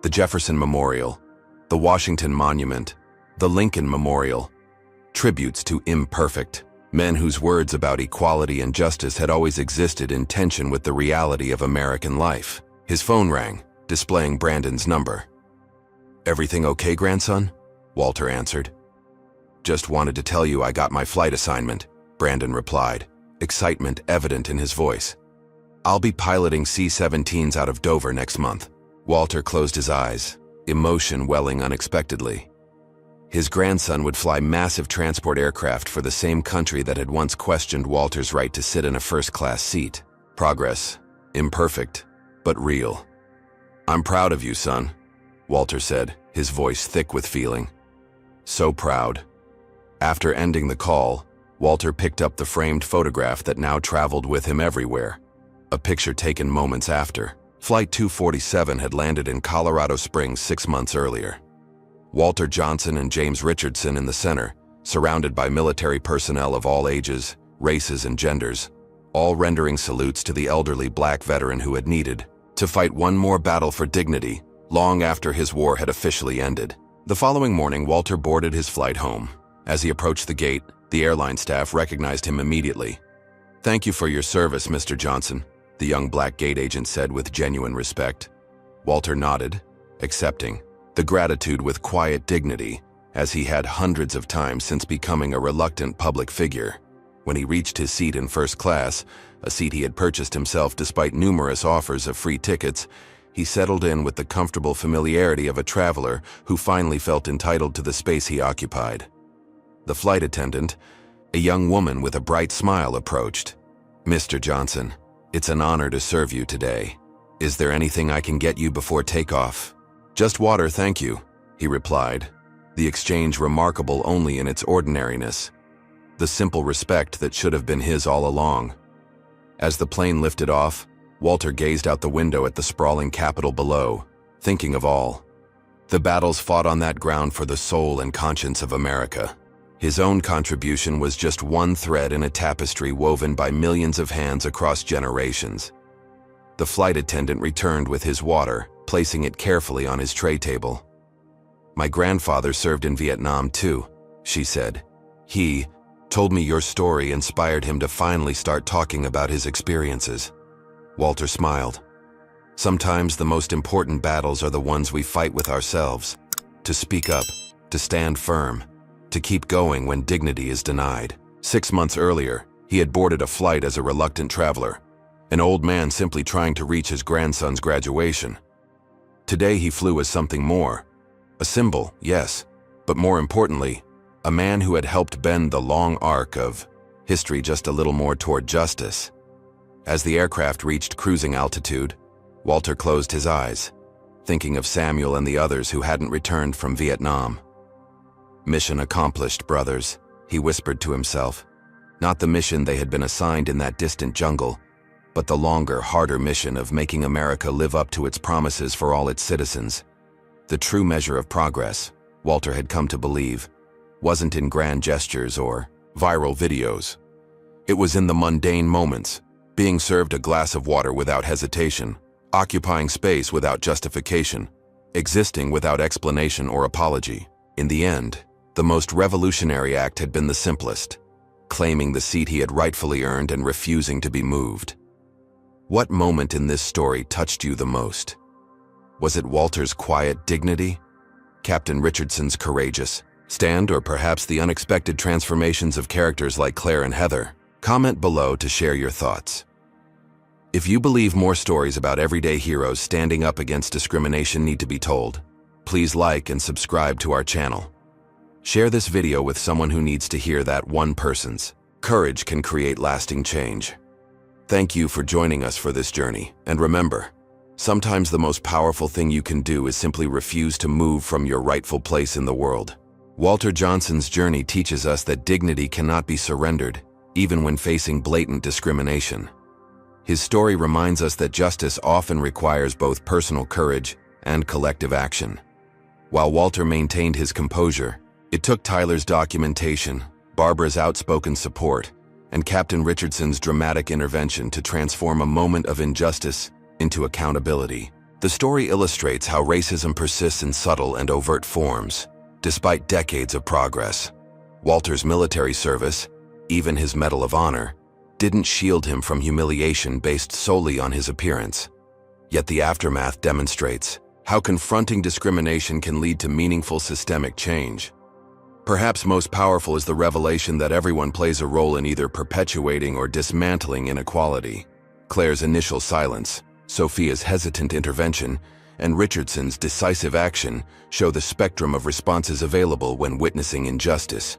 The Jefferson Memorial, the Washington Monument, the Lincoln Memorial. Tributes to imperfect men whose words about equality and justice had always existed in tension with the reality of American life. His phone rang, displaying Brandon's number. Everything okay, grandson? Walter answered. Just wanted to tell you I got my flight assignment, Brandon replied, excitement evident in his voice. I'll be piloting C-17s out of Dover next month. Walter closed his eyes, emotion welling unexpectedly. His grandson would fly massive transport aircraft for the same country that had once questioned Walter's right to sit in a first-class seat. Progress, imperfect, but real. I'm proud of you, son, Walter said, his voice thick with feeling. So proud. After ending the call, Walter picked up the framed photograph that now traveled with him everywhere. A picture taken moments after. Flight 247 had landed in Colorado Springs 6 months earlier. Walter Johnson and James Richardson in the center, surrounded by military personnel of all ages, races, and genders, all rendering salutes to the elderly black veteran who had needed to fight one more battle for dignity long after his war had officially ended. The following morning, Walter boarded his flight home. As he approached the gate, the airline staff recognized him immediately. Thank you for your service, Mr. Johnson, the young black gate agent said with genuine respect. Walter nodded, accepting the gratitude with quiet dignity, as he had hundreds of times since becoming a reluctant public figure. When he reached his seat in first class, a seat he had purchased himself despite numerous offers of free tickets, he settled in with the comfortable familiarity of a traveler who finally felt entitled to the space he occupied. The flight attendant, a young woman with a bright smile, approached. Mr. Johnson, it's an honor to serve you today. Is there anything I can get you before takeoff? Just water, thank you, he replied, the exchange remarkable only in its ordinariness, the simple respect that should have been his all along. As the plane lifted off, Walter gazed out the window at the sprawling Capitol below, thinking of all the battles fought on that ground for the soul and conscience of America. His own contribution was just one thread in a tapestry woven by millions of hands across generations. The flight attendant returned with his water, placing it carefully on his tray table. "My grandfather served in Vietnam too," she said. "He told me your story inspired him to finally start talking about his experiences." Walter smiled. "Sometimes the most important battles are the ones we fight with ourselves. To speak up, to stand firm, to keep going when dignity is denied." 6 months earlier, he had boarded a flight as a reluctant traveler, an old man simply trying to reach his grandson's graduation. Today he flew as something more. A symbol, yes, but more importantly, a man who had helped bend the long arc of history just a little more toward justice. As the aircraft reached cruising altitude, Walter closed his eyes, thinking of Samuel and the others who hadn't returned from Vietnam. "Mission accomplished, brothers," he whispered to himself. Not the mission they had been assigned in that distant jungle, but the longer, harder mission of making America live up to its promises for all its citizens. The true measure of progress, Walter had come to believe, wasn't in grand gestures or viral videos. It was in the mundane moments, being served a glass of water without hesitation, occupying space without justification, existing without explanation or apology. In the end, the most revolutionary act had been the simplest, claiming the seat he had rightfully earned and refusing to be moved. What moment in this story touched you the most? Was it Walter's quiet dignity, Captain Richardson's courageous stand, or perhaps the unexpected transformations of characters like Claire and Heather? Comment below to share your thoughts. If you believe more stories about everyday heroes standing up against discrimination need to be told, please like and subscribe to our channel. Share this video with someone who needs to hear that one person's courage can create lasting change. Thank you for joining us for this journey, and remember, sometimes the most powerful thing you can do is simply refuse to move from your rightful place in the world. Walter Johnson's journey teaches us that dignity cannot be surrendered, even when facing blatant discrimination. His story reminds us that justice often requires both personal courage and collective action. While Walter maintained his composure, it took Tyler's documentation, Barbara's outspoken support, and Captain Richardson's dramatic intervention to transform a moment of injustice into accountability. The story illustrates how racism persists in subtle and overt forms, despite decades of progress. Walter's military service, even his Medal of Honor, didn't shield him from humiliation based solely on his appearance. Yet the aftermath demonstrates how confronting discrimination can lead to meaningful systemic change. Perhaps most powerful is the revelation that everyone plays a role in either perpetuating or dismantling inequality. Claire's initial silence, Sophia's hesitant intervention, and Richardson's decisive action show the spectrum of responses available when witnessing injustice.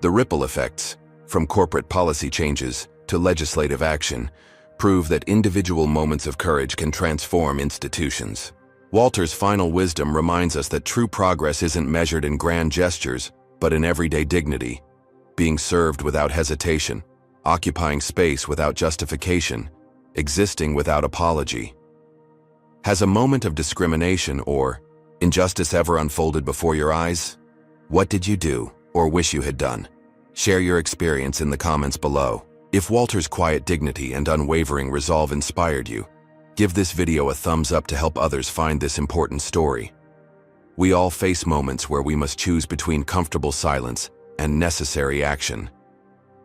The ripple effects, from corporate policy changes to legislative action, prove that individual moments of courage can transform institutions. Walter's final wisdom reminds us that true progress isn't measured in grand gestures, but in everyday dignity, being served without hesitation, occupying space without justification, existing without apology. Has a moment of discrimination or injustice ever unfolded before your eyes? What did you do or wish you had done? Share your experience in the comments below. If Walter's quiet dignity and unwavering resolve inspired you, give this video a thumbs up to help others find this important story. We all face moments where we must choose between comfortable silence and necessary action.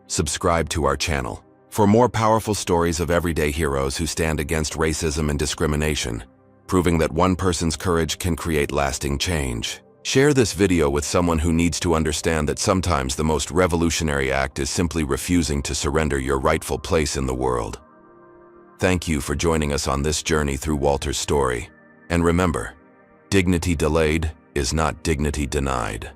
Subscribe to our channel for more powerful stories of everyday heroes who stand against racism and discrimination, proving that one person's courage can create lasting change. Share this video with someone who needs to understand that sometimes the most revolutionary act is simply refusing to surrender your rightful place in the world. Thank you for joining us on this journey through Walter's story. And remember, dignity delayed is not dignity denied.